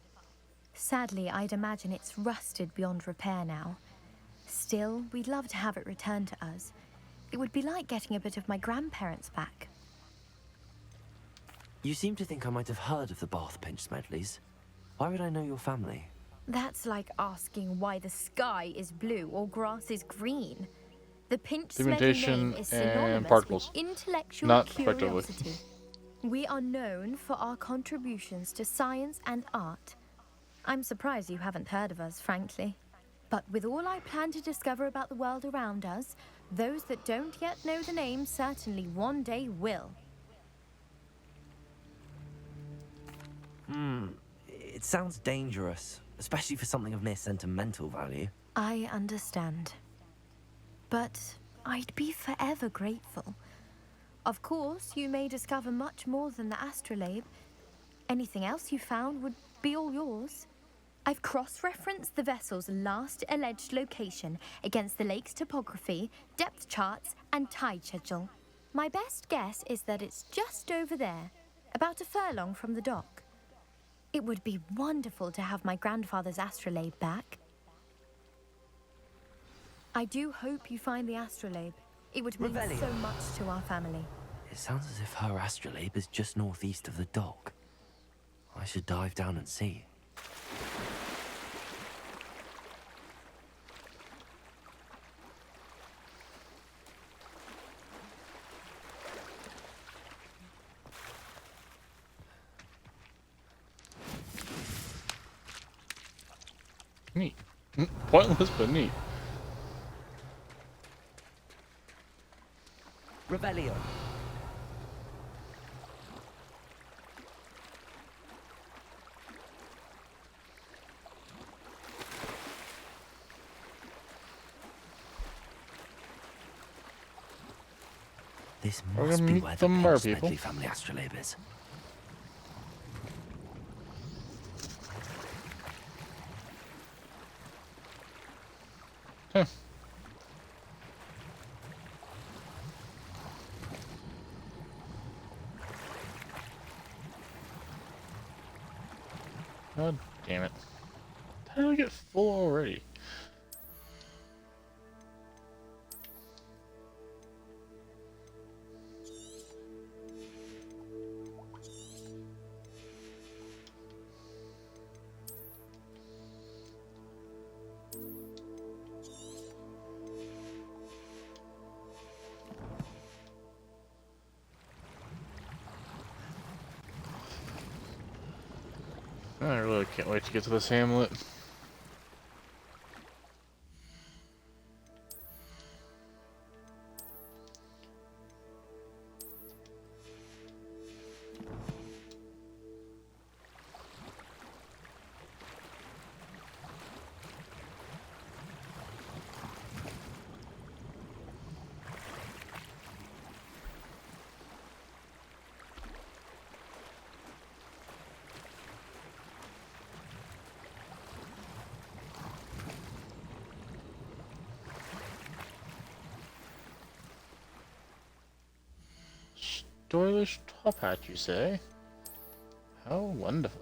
Sadly, I'd imagine it's rusted beyond repair now. Still, we'd love to have it returned to us. It would be like getting a bit of my grandparents back. You seem to think I might have heard of the Bath Pinch Smedleys. Why would I know your family? That's like asking why the sky is blue or grass is green. The Pinch Smedley Pigmentation name is and synonymous particles. with intellectual Not effectively. curiosity. We are known for our contributions to science and art. I'm surprised you haven't heard of us, frankly. But with all I plan to discover about the world around us, those that don't yet know the name certainly one day will. It sounds dangerous, especially for something of mere sentimental value. I understand. But I'd be forever grateful. Of course, you may discover much more than the astrolabe. Anything else you found would be all yours. I've cross-referenced the vessel's last alleged location against the lake's topography, depth charts, and tide schedule. My best guess is that it's just over there, about a furlong from the dock. It would be wonderful to have my grandfather's astrolabe back. I do hope you find the astrolabe. It would mean Revelio. so much to our family. It sounds as if her astrolabe is just northeast of the dock. I should dive down and see. Neat. Pointless, but neat. Revelio. This We're must gonna be meet where the the mer Pinch people. Smedley family astrolabe is. God damn it. How did I get full already? I really can't wait to get to this hamlet. Stylish top hat, you say? How wonderful.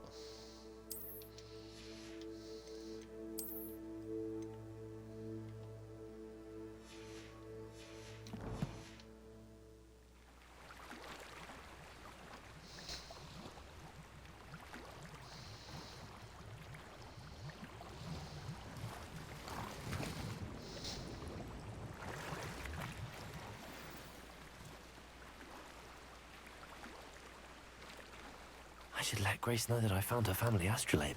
I should let Grace know that I found her family astrolabe.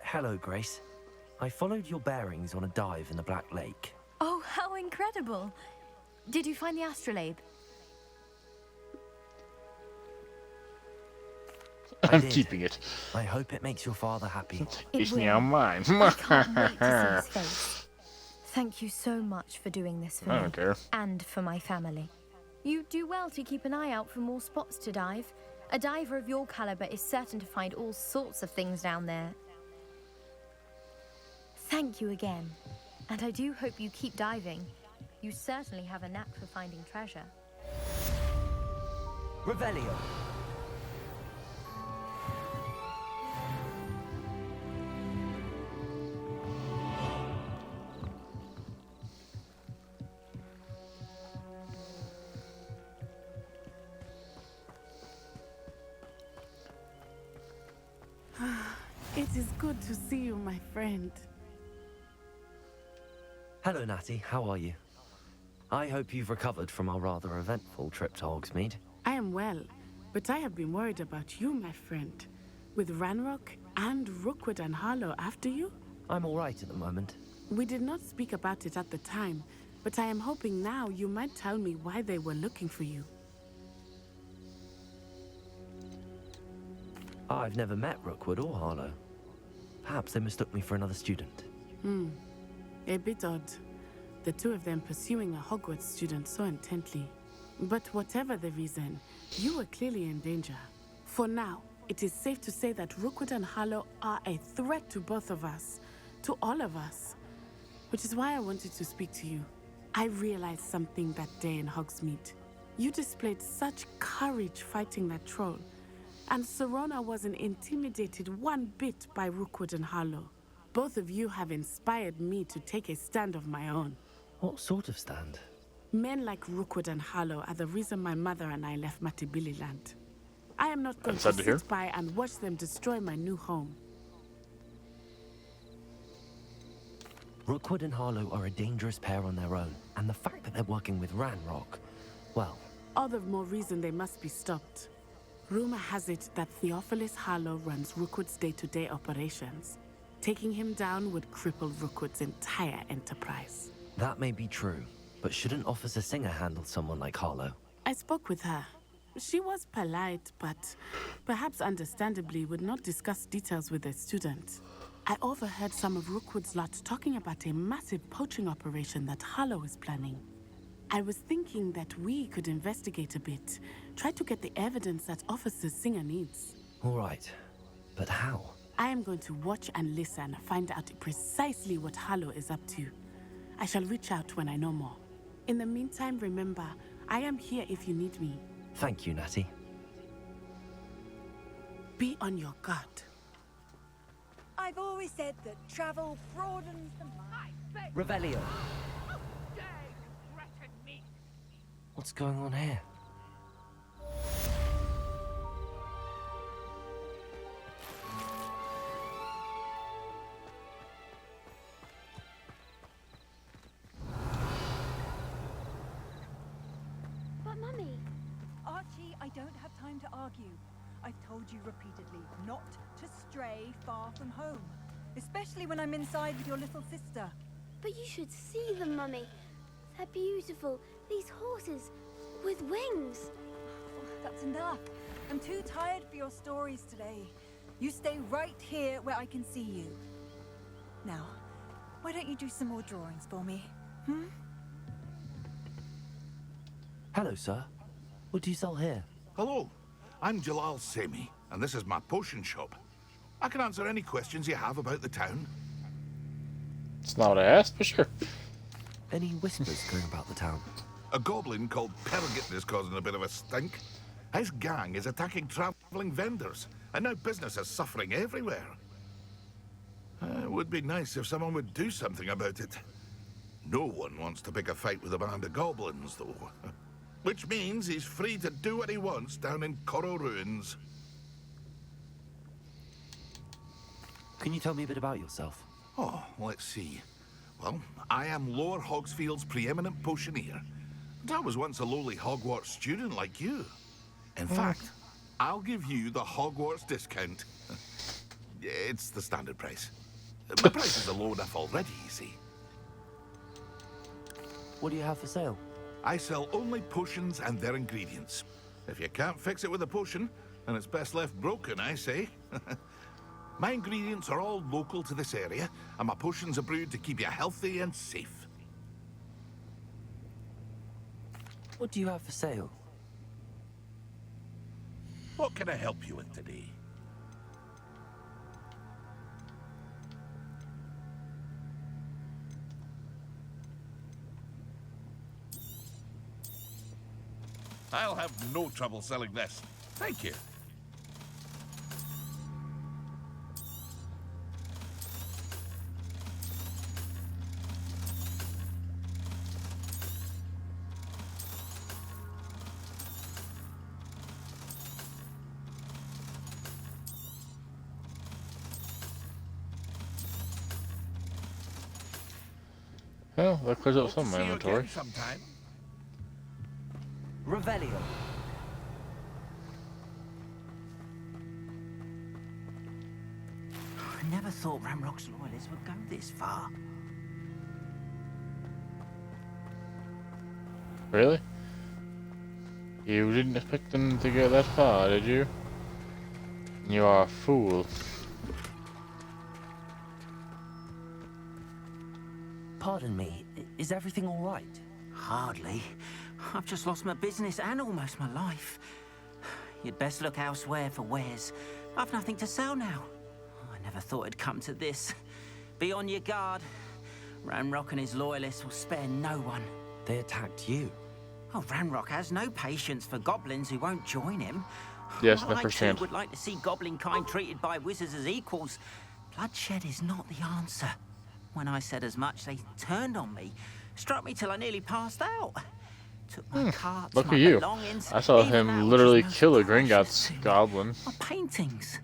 Hello, Grace. I followed your bearings on a dive in the Black Lake. Oh, how incredible! Did you find the astrolabe? I'm keeping it. I hope it makes your father happy. It's now mine. I can't wait to see his face. Thank you so much for doing this for I me. don't care. And for my family. You do well to keep an eye out for more spots to dive. A diver of your caliber is certain to find all sorts of things down there. Thank you again. And I do hope you keep diving. You certainly have a knack for finding treasure. Revelio. It is good to see you, my friend. Hello, Natty. How are you? I hope you've recovered from our rather eventful trip to Hogsmeade. I am well, but I have been worried about you, my friend. With Ranrock and Rookwood and Harlow after you? I'm all right at the moment. We did not speak about it at the time, but I am hoping now you might tell me why they were looking for you. I've never met Rookwood or Harlow. Perhaps they mistook me for another student. A bit odd. The two of them pursuing a Hogwarts student so intently. But whatever the reason, you were clearly in danger. For now, it is safe to say that Rookwood and Harlow are a threat to both of us. To all of us. Which is why I wanted to speak to you. I realized something that day in Hogsmeade. You displayed such courage fighting that troll. And Serona wasn't intimidated one bit by Rookwood and Harlow. Both of you have inspired me to take a stand of my own. What sort of stand? Men like Rookwood and Harlow are the reason my mother and I left Matibili land. I am not going to sit by and watch them destroy my new home. Rookwood and Harlow are a dangerous pair on their own, and the fact that they're working with Ranrock, well... All the more reason they must be stopped. Rumor has it that Theophilus Harlow runs Rookwood's day-to-day operations. Taking him down would cripple Rookwood's entire enterprise. That may be true, But shouldn't Officer Singer handle someone like Harlow? I spoke with her. She was polite, but perhaps understandably would not discuss details with a student. I overheard some of Rookwood's lot talking about a massive poaching operation that Harlow is planning. I was thinking that we could investigate a bit, try to get the evidence that Officer Singer needs. All right, but how? I am going to watch and listen, find out precisely what Harlow is up to. I shall reach out when I know more. In the meantime, remember, I am here if you need me. Thank you, Natty. Be on your guard. I've always said that travel broadens the mind. Revelio. What's going on here? But Mummy... Archie, I don't have time to argue. I've told you repeatedly not to stray far from home. Especially when I'm inside with your little sister. But you should see them, Mummy. They're beautiful. These horses with wings. That's enough. I'm too tired for your stories today. You stay right here where I can see you. Now, why don't you do some more drawings for me? Hello, sir. What do you sell here? Hello, I'm Jalal Semi, and this is my potion shop. I can answer any questions you have about the town. It's not what I asked, but sure. Any whispers going about the town? A goblin called Pergit is causing a bit of a stink. His gang is attacking traveling vendors, and now business is suffering everywhere. It would be nice if someone would do something about it. No one wants to pick a fight with a band of goblins, though. Which means he's free to do what he wants down in Coral Ruins. Can you tell me a bit about yourself? Oh, let's see. Well, I am Lower Hogsfield's preeminent potioneer. And I was once a lowly Hogwarts student like you. In fact, I'll give you the Hogwarts discount. It's the standard price. The prices are low enough already, you see. What do you have for sale? I sell only potions and their ingredients. If you can't fix it with a potion, then it's best left broken, I say. My ingredients are all local to this area, and my potions are brewed to keep you healthy and safe. What do you have for sale? What can I help you with today? I'll have no trouble selling this. Thank you. Well, that clears up some of my inventory. Sometime. Revelio. I never thought Ranrock's loyalists would go this far. Really? You didn't expect them to go that far, did you? You are a fool. Pardon me, is everything all right? Hardly. I've just lost my business and almost my life. You'd best look elsewhere for wares. I've nothing to sell now. I never thought it'd come to this. Be on your guard. Ranrock and his loyalists will spare no one. They attacked you. Oh, Ranrock has no patience for goblins who won't join him. Yes, While I I understand. too would like to see goblin kind treated by wizards as equals, bloodshed is not the answer. When I said as much, they turned on me, struck me till I nearly passed out. Took my carts, Look my at you. belongings, I saw even that him which literally is most kill a precious Gringotts to me, goblin. my paintings.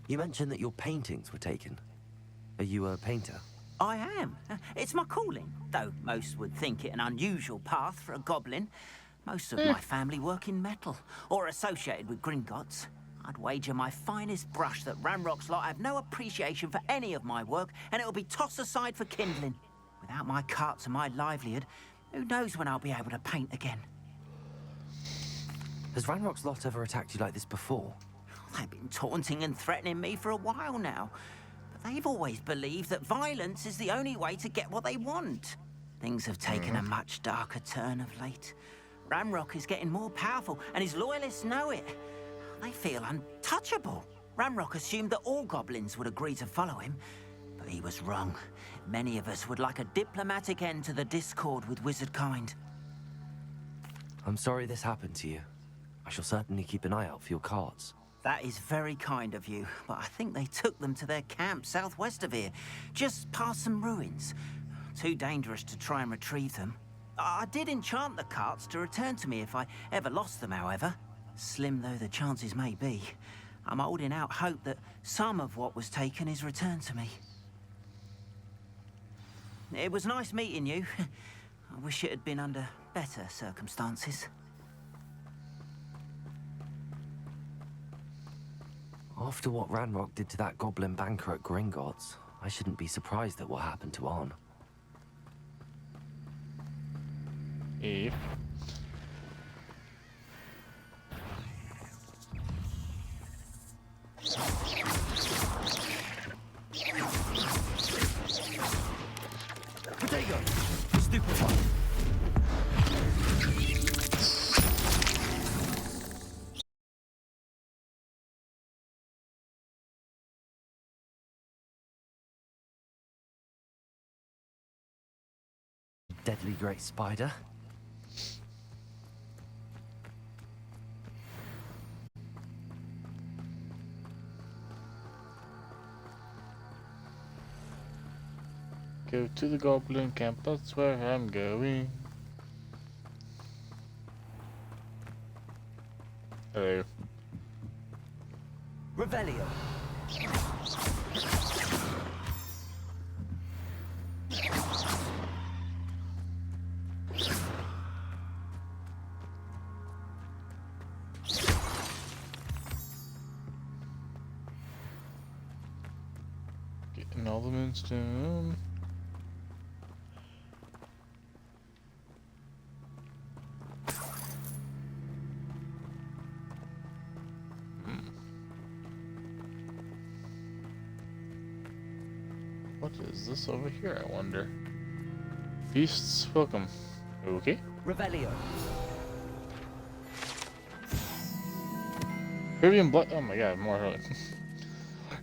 You mentioned that your paintings were taken. Are you a painter? I am. It's my calling, though most would think it an unusual path for a goblin. Most of my family work in metal, or associated with Gringotts. I'd wager my finest brush that Ranrock's lot have no appreciation for any of my work, and it'll be tossed aside for kindling. Without my carts and my livelihood, who knows when I'll be able to paint again. Has Ranrock's lot ever attacked you like this before? They've been taunting and threatening me for a while now. But they've always believed that violence is the only way to get what they want. Things have taken a much darker turn of late. Ranrock is getting more powerful, and his loyalists know it. They feel untouchable. Ranrock assumed that all goblins would agree to follow him, but he was wrong. Many of us would like a diplomatic end to the discord with wizard kind. I'm sorry this happened to you. I shall certainly keep an eye out for your carts. That is very kind of you, but I think they took them to their camp southwest of here, just past some ruins. Too dangerous to try and retrieve them. I did enchant the carts to return to me if I ever lost them, however. Slim though the chances may be, I'm holding out hope that some of what was taken is returned to me. It was nice meeting you. I wish it had been under better circumstances. After what Ranrock did to that goblin banker at Gringotts, I shouldn't be surprised at what happened to Arn. Eve. Potato! Stupid one! Deadly great spider. Go to the goblin camp, that's where I'm going. Hello. Revelio. Getting all the moonstone. What is this over here, I wonder? Feasts welcome. Okay. Revelio. Caribbean Black. Oh my god, more really.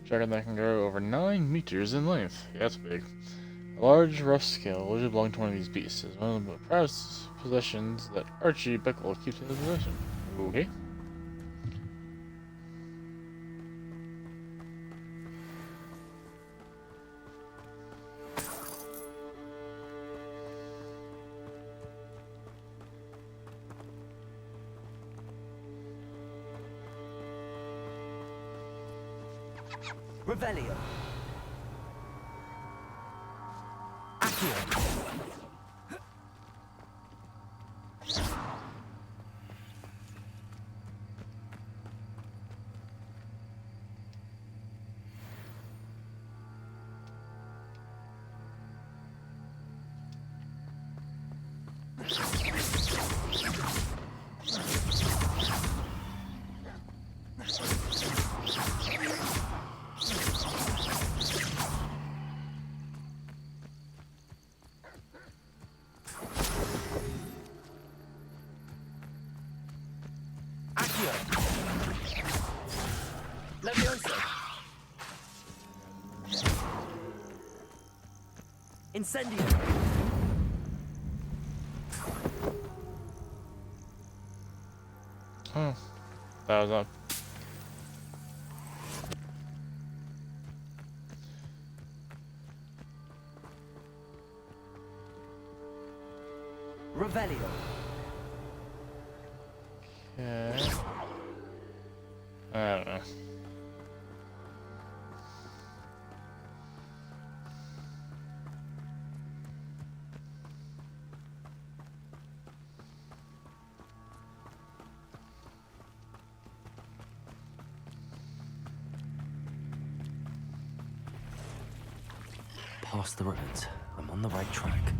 Dragon that can grow over 9 meters in length. Yeah, that's big. A large rough scale usually belong to one of these beasts. It's one of the proudest possessions that Archie Beckel keeps in his possession. Okay. Revelio. Accio. Levioso. Incendio. Oh, that was up. Revelio. Okay. I don't know. past the ruins. I'm on the right track.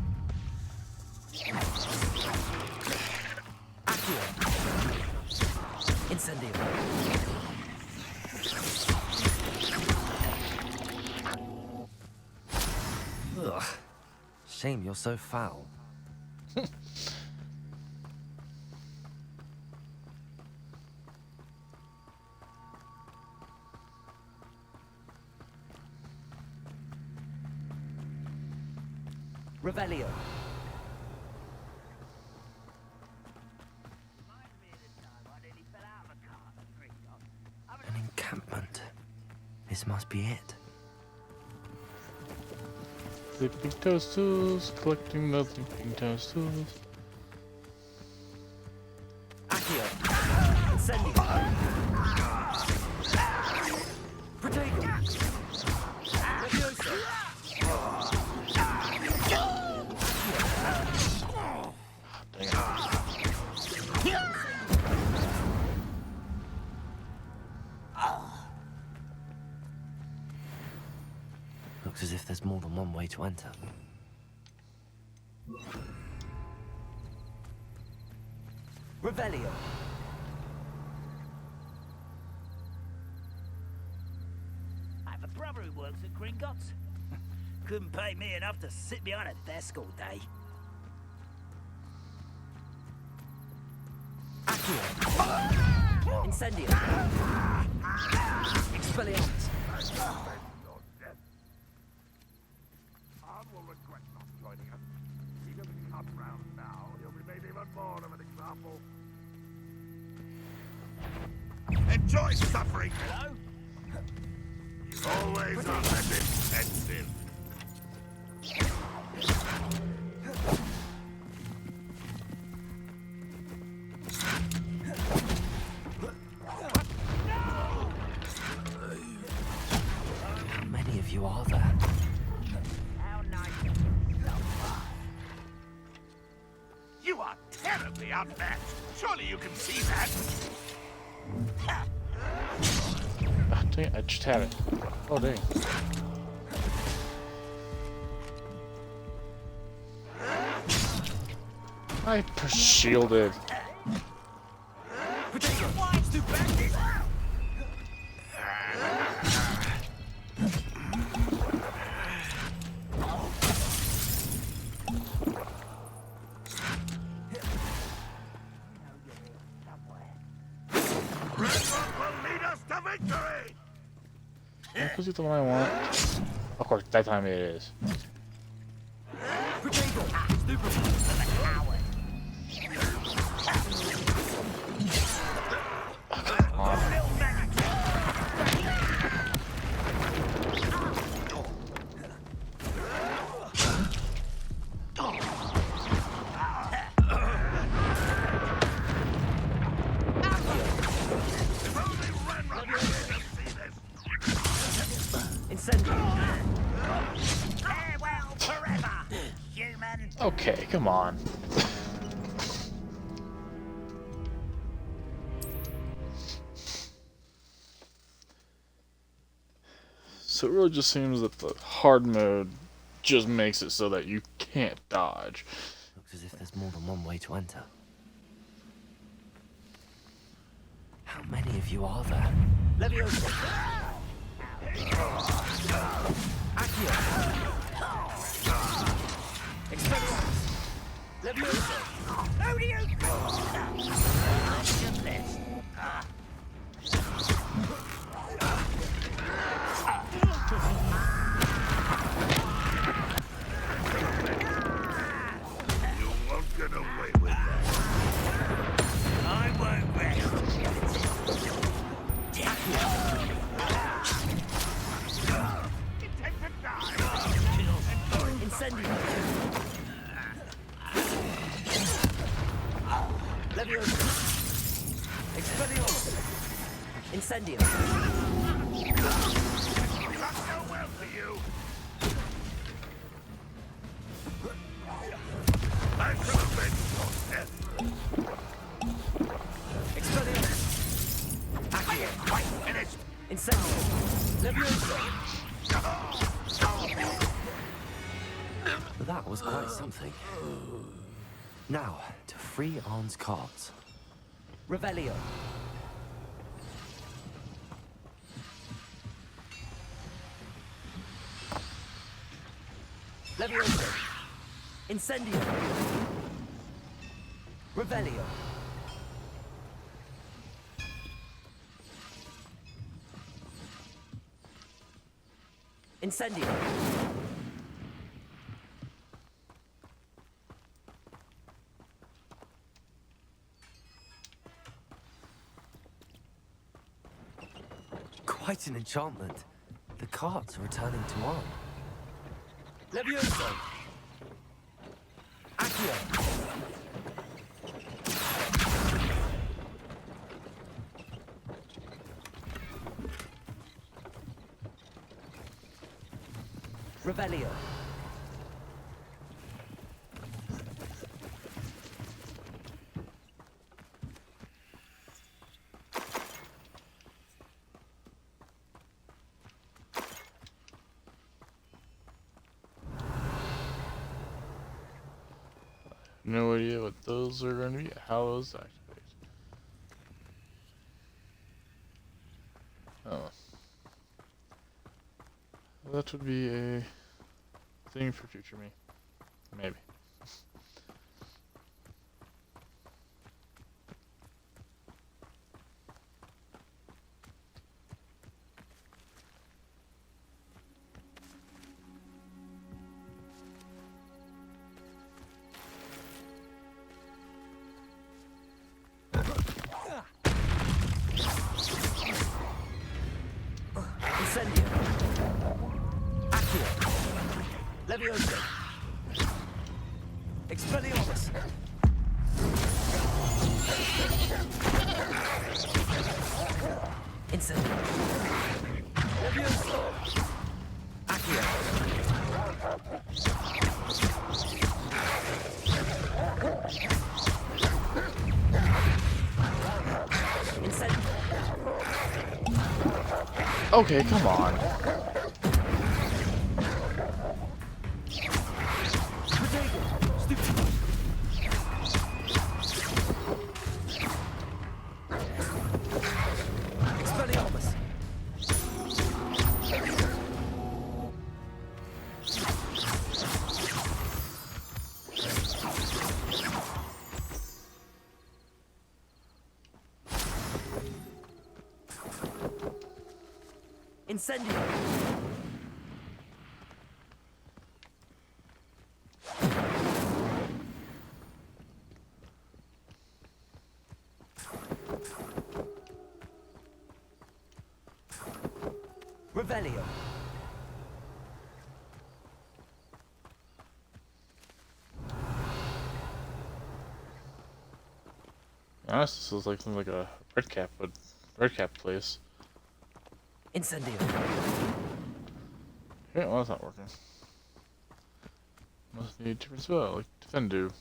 Accio! Incendio! Ugh. Shame you're so foul. Revelio. An encampment. This must be it. Sleeping toadstools, collecting the sleeping toadstools. Accio. Incendio. Protego. Levioso. Looks as if there's more than one way to enter. Revelio. I have a brother who works at Gringotts. Couldn't pay me enough to sit behind a desk all day. Accio. Incendio. Expelliarmus. Ard will regret not joining us. He doesn't come round now. He'll be made even more of an example. Enjoy suffering. Hello? You always are less expensive. How many of you are there? How nice. You are terribly outmatched. Surely you can see that. Ah, dang it, I just had it. Oh, dang. I shielded. Is it the one I want? Of course, that time it is. Okay, come on. So it really just seems that the hard mode just makes it so that you can't dodge. Looks as if there's more than one way to enter. How many of you are there? Levioso. Accio. Expelliarmus. Levioso. How do you You won't get away with that. I won't rest. Incendio. Levioso. Expelliarmus. Incendio. Not so well for you. I shall avenge your death. Expelliarmus. Accio. Quite finished. Incendio. Levioso. That was quite something. Now, to free Arn's cards. Revelio. Levioso. Incendio. Revelio. Incendio. Quite an enchantment. The cards are returning to Arn. Levioso. Accio. Revelio. No idea what those are going to be, how those activate. Oh. That would be a thing for future me. Maybe. Incendio. Accio. Levioso. Expelliarmus. Incendio. Levioso. Accio. Incendio. Okay, come on. Expelliarmus. Incendio. Revelio. Honestly, this is like something like a red cap place. Incendio. Yeah, well, that's not working. Must need different spell, like Defendu.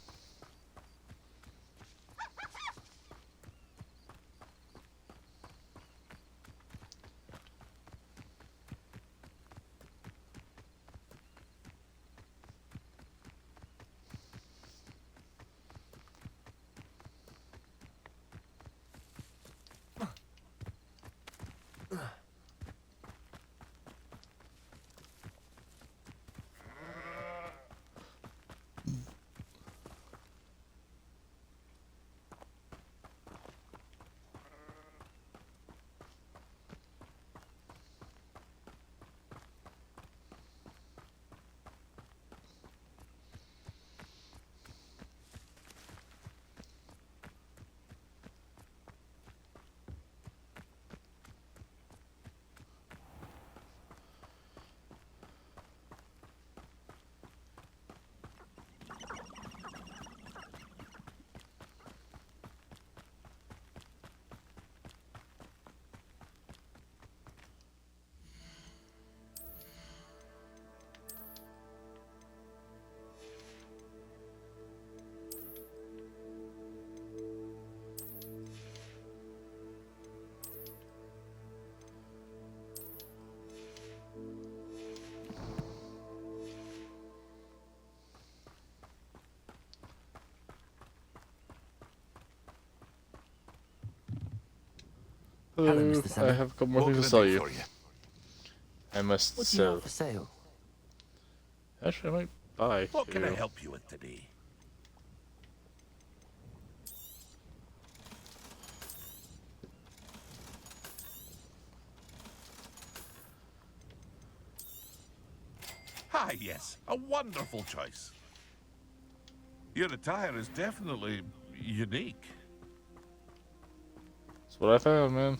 Hello, Mr. I Sandman. have a couple more What things to can I sell do you. for you? I must What do you sell. have for sale? Actually, I might buy. What can I too. help you with today? Ah, yes, a wonderful choice. Your attire is definitely unique. That's what I found, man.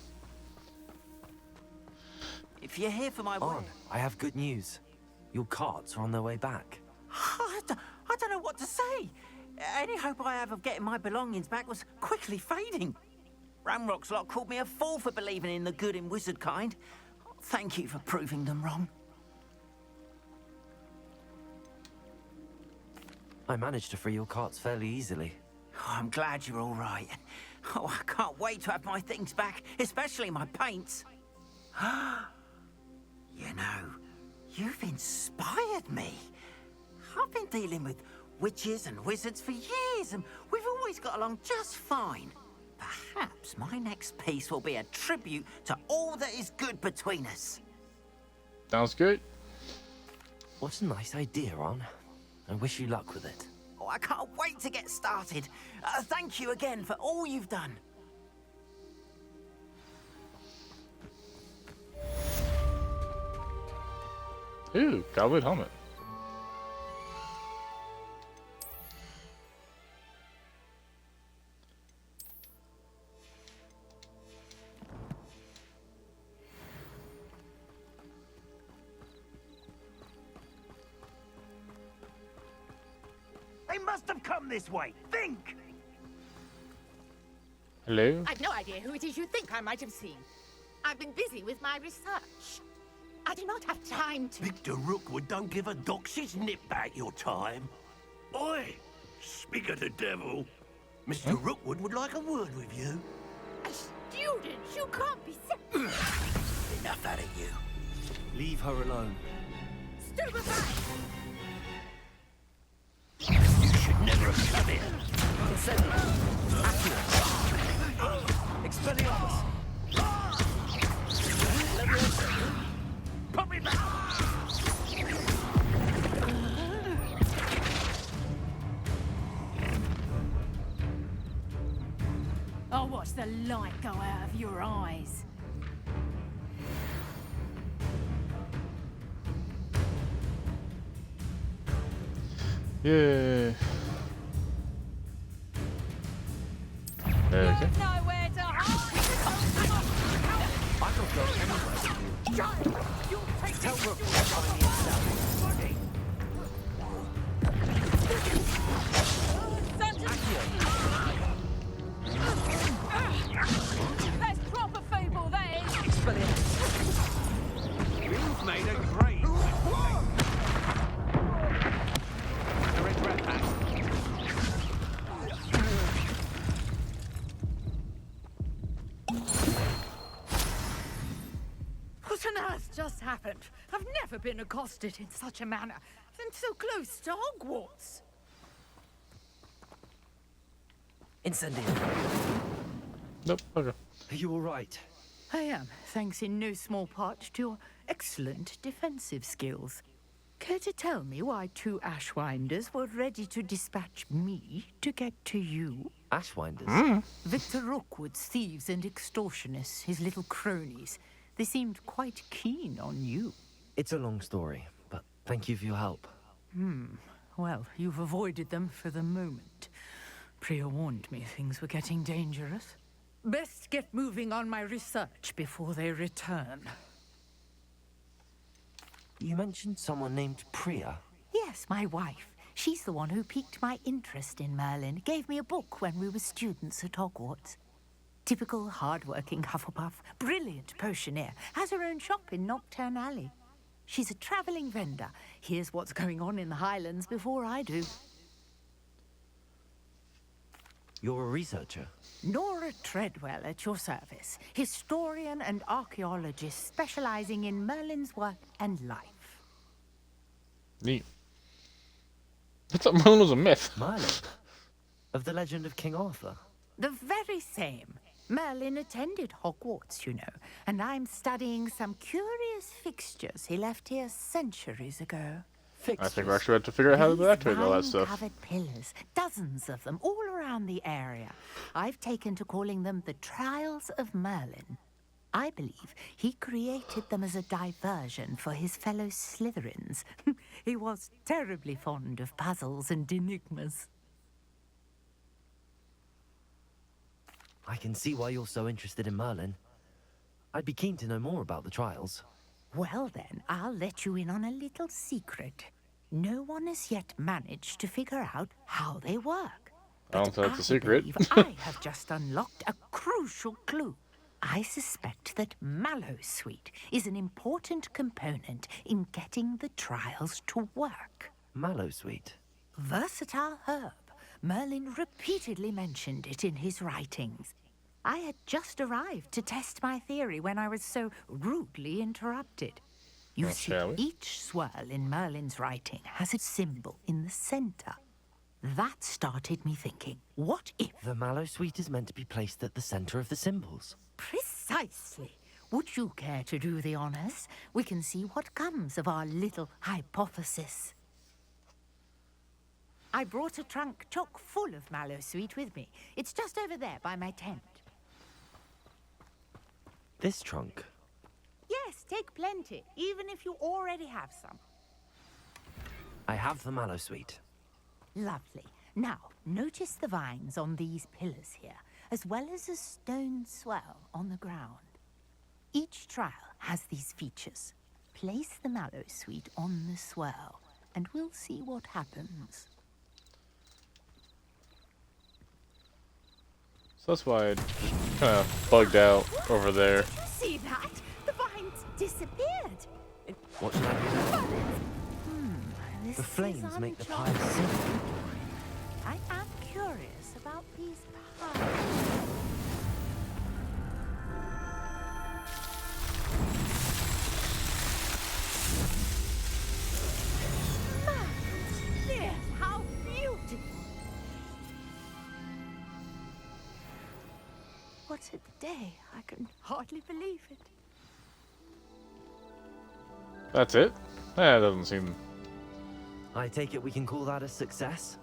If you're here for my On, I have good news. Your carts are on their way back. I don't know what to say. Any hope I have of getting my belongings back was quickly fading. Ramrock's lot called me a fool for believing in the good in wizard kind. Thank you for proving them wrong. I managed to free your carts fairly easily. Oh, I'm glad you're all right. Oh, I can't wait to have my things back, especially my paints. You know, you've inspired me. I've been dealing with witches and wizards for years, and we've always got along just fine. Perhaps my next piece will be a tribute to all that is good between us. Sounds good. What a nice idea, Ron. I wish you luck with it. Oh, I can't wait to get started. Thank you again for all you've done. Ooh, Goblin helmet. They must have come this way. Think! Hello? I've no idea who it is you think I might have seen. I've been busy with my research. I do not have time to... Victor Rookwood don't give a doxy's nip back your time. Oi! Speak of the devil. Mr. Rookwood would like a word with you. A student? You can't be... Enough out of you. Leave her alone. Stupefy! You should never have come here. Incendio. Accio. Expelliarmus. Put me back! I'll watch the light go out of your eyes. Yeah. Okay. Nowhere to hide! I could go anywhere with you. You'll take Tell this Rookwood to find me That's proper fable, that is! You've made a great I regret that. What on earth just happened? I've never been accosted in such a manner, and so close to Hogwarts. Incendio. Nope, okay. Are you all right? I am, thanks in no small part to your excellent defensive skills. Care to tell me why two Ashwinders were ready to dispatch me to get to you? Ashwinders? Victor Rookwood's thieves and extortionists, his little cronies. They seemed quite keen on you. It's a long story, but thank you for your help. Well, you've avoided them for the moment. Priya warned me things were getting dangerous. Best get moving on my research before they return. You mentioned someone named Priya. Yes, my wife. She's the one who piqued my interest in Merlin. Gave me a book when we were students at Hogwarts. Typical hard-working Hufflepuff, brilliant potioneer, has her own shop in Knockturn Alley. She's a travelling vendor. Hears what's going on in the Highlands before I do. You're a researcher? Nora Treadwell at your service. Historian and archaeologist specializing in Merlin's work and life. Neat. I thought Merlin was a myth. Merlin? Of the legend of King Arthur? The very same. Merlin attended Hogwarts, you know, and I'm studying some curious fixtures he left here centuries ago. I think we're actually about to figure out how to activate all that stuff. Vine-covered pillars, dozens of them, all around the area. I've taken to calling them the Trials of Merlin. I believe he created them as a diversion for his fellow Slytherins. He was terribly fond of puzzles and enigmas. I can see why you're so interested in Merlin. I'd be keen to know more about the trials. Well then, I'll let you in on a little secret. No one has yet managed to figure out how they work. I don't think that's a secret. I have just unlocked a crucial clue. I suspect that Mallowsweet is an important component in getting the trials to work. Mallowsweet? Versatile herb. Merlin repeatedly mentioned it in his writings. I had just arrived to test my theory when I was so rudely interrupted. You see, each swirl in Merlin's writing has a symbol in the center. That started me thinking, what if... The Mallowsweet is meant to be placed at the center of the symbols. Precisely. Would you care to do the honors? We can see what comes of our little hypothesis. I brought a trunk chock full of Mallowsweet with me. It's just over there by my tent. This trunk? Yes, take plenty, even if you already have some. I have the Mallowsweet. Lovely. Now, notice the vines on these pillars here, as well as a stone swell on the ground. Each trial has these features. Place the Mallowsweet on the swell, and we'll see what happens. So that's why I just kind of bugged out over there. Did you see that? The vines disappeared. What should I do? The flames make the piles sing. I am curious about these piles. Yes, how beautiful! What a day! I can hardly believe it. That's it? That doesn't seem... I take it we can call that a success?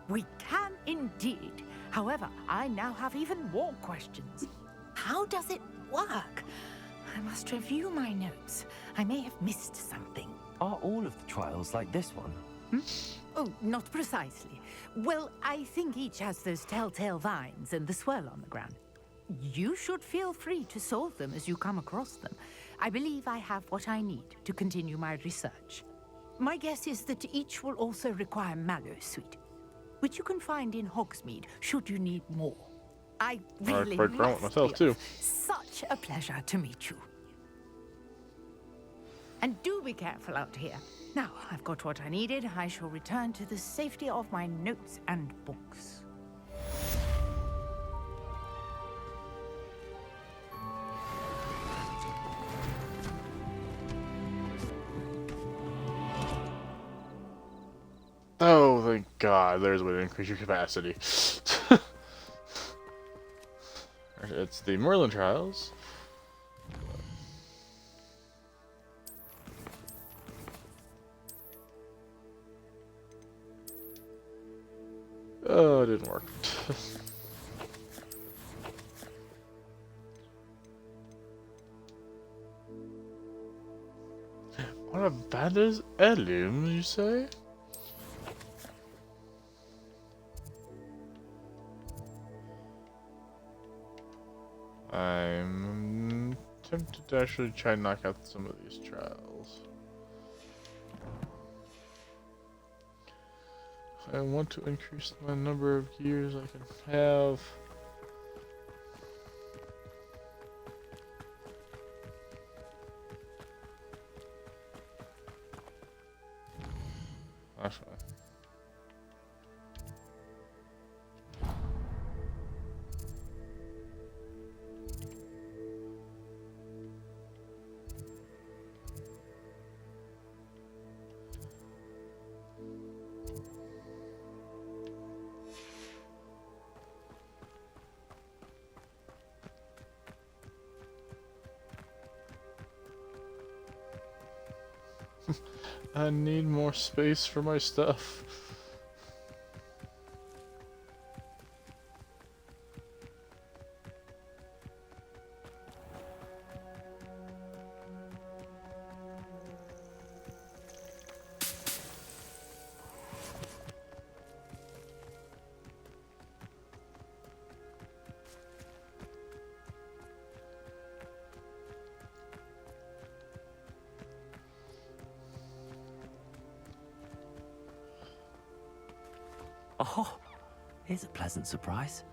We can indeed. However, I now have even more questions. How does it work? I must review my notes. I may have missed something. Are all of the trials like this one? Oh, not precisely. Well, I think each has those telltale vines and the swirl on the ground. You should feel free to solve them as you come across them. I believe I have what I need to continue my research. My guess is that each will also require Mallowsweet, which you can find in Hogsmeade should you need more. I really must myself too. Such a pleasure to meet you. And do be careful out here. Now, I've got what I needed. I shall return to the safety of my notes and books. Oh, thank God. There's a way to increase your capacity. It's the Merlin Trials. Oh, it didn't work. What a bandit heirloom, you say? I'm tempted to actually try and knock out some of these trials. I want to increase the number of gears I can have. That's fine. I need more space for my stuff. Oh, here's a pleasant surprise.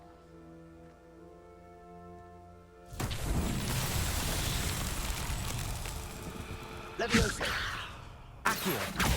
Leviosa. Accio.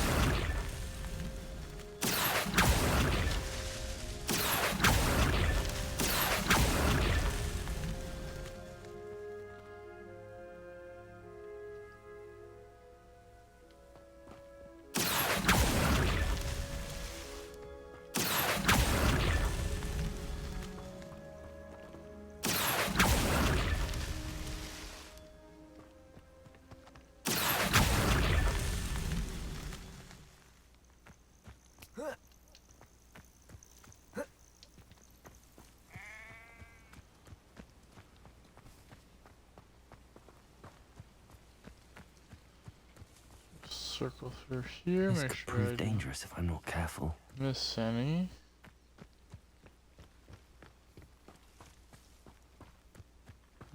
Circle through here, This make could sure prove I dangerous if I'm not careful. miss any.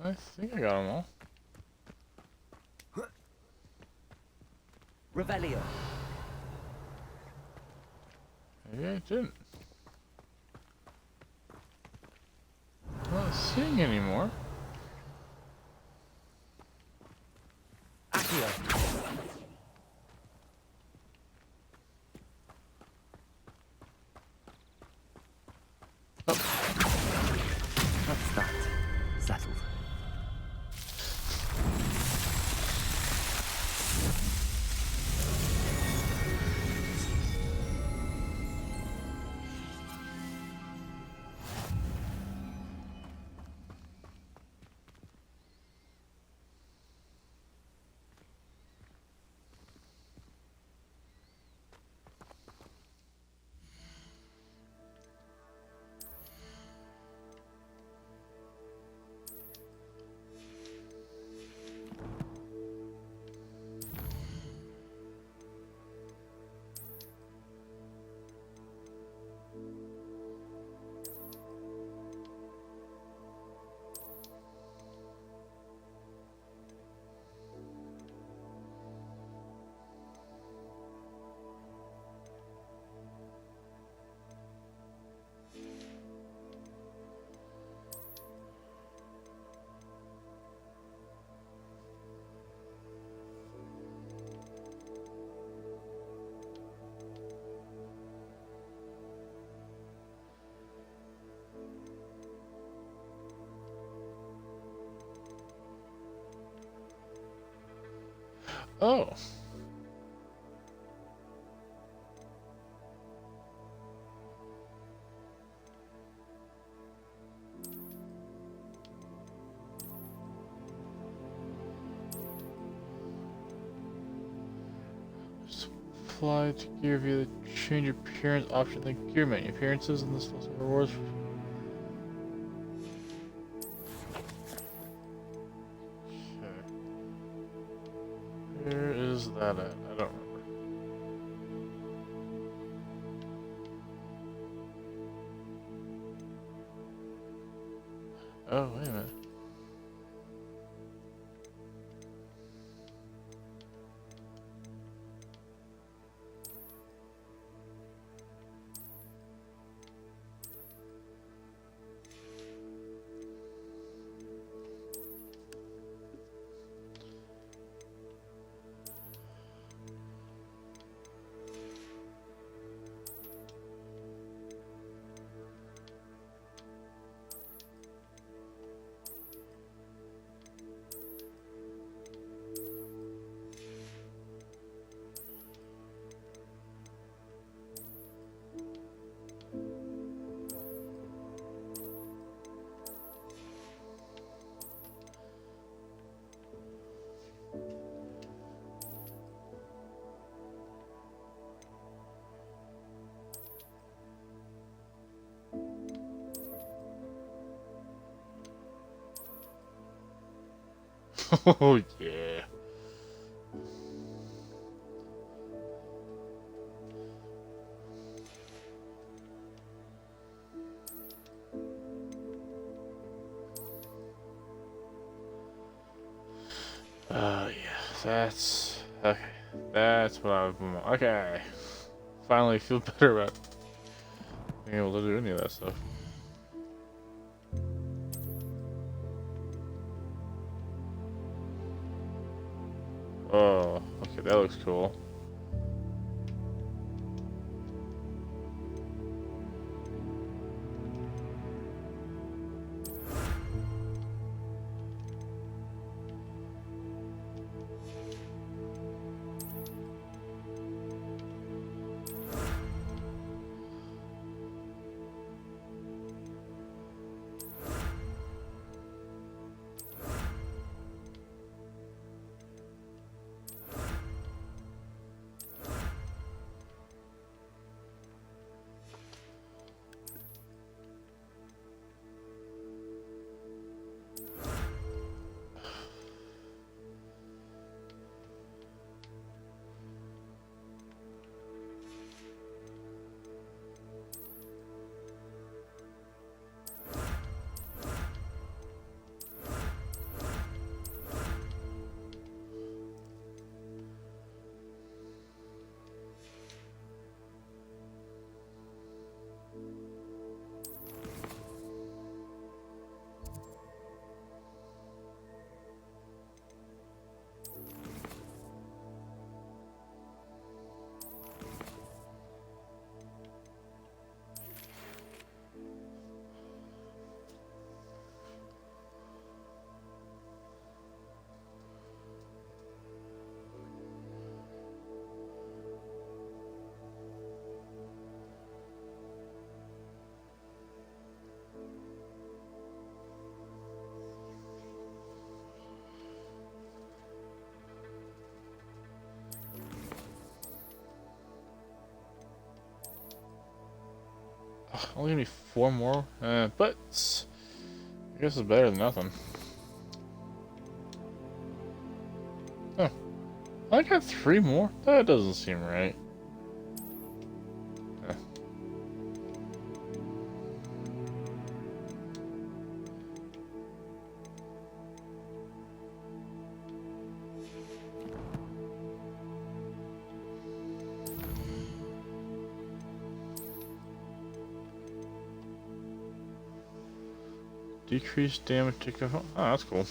I think I got them all. Revelio. Maybe I didn't. Not seeing anymore. Accio. That's that. Settled. Oh. Apply to gear via the change appearance option in the gear menu. Appearances in this list of rewards. Where is that at? I don't remember. Oh, wait a minute. Oh yeah. Yeah, that's okay. That's what I want. Okay, finally feel better about being able to do any of that stuff. Oh, okay, that looks cool. Only gonna be 4 more, but I guess it's better than nothing. Oh, I got 3 more? That doesn't seem right. Decrease damage to oh, that's cool.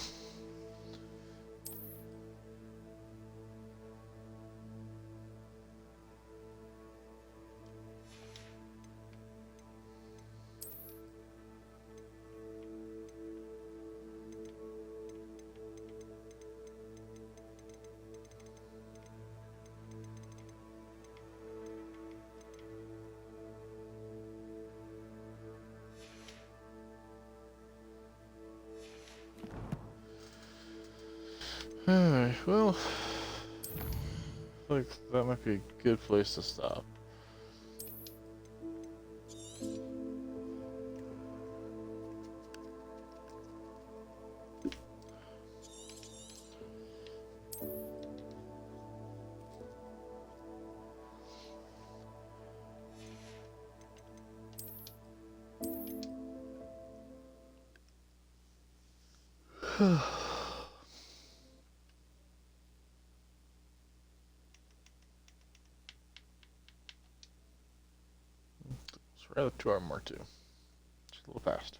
Alright, well, I feel like that might be a good place to stop. It's rather 2 hour mark too. Just a little fast.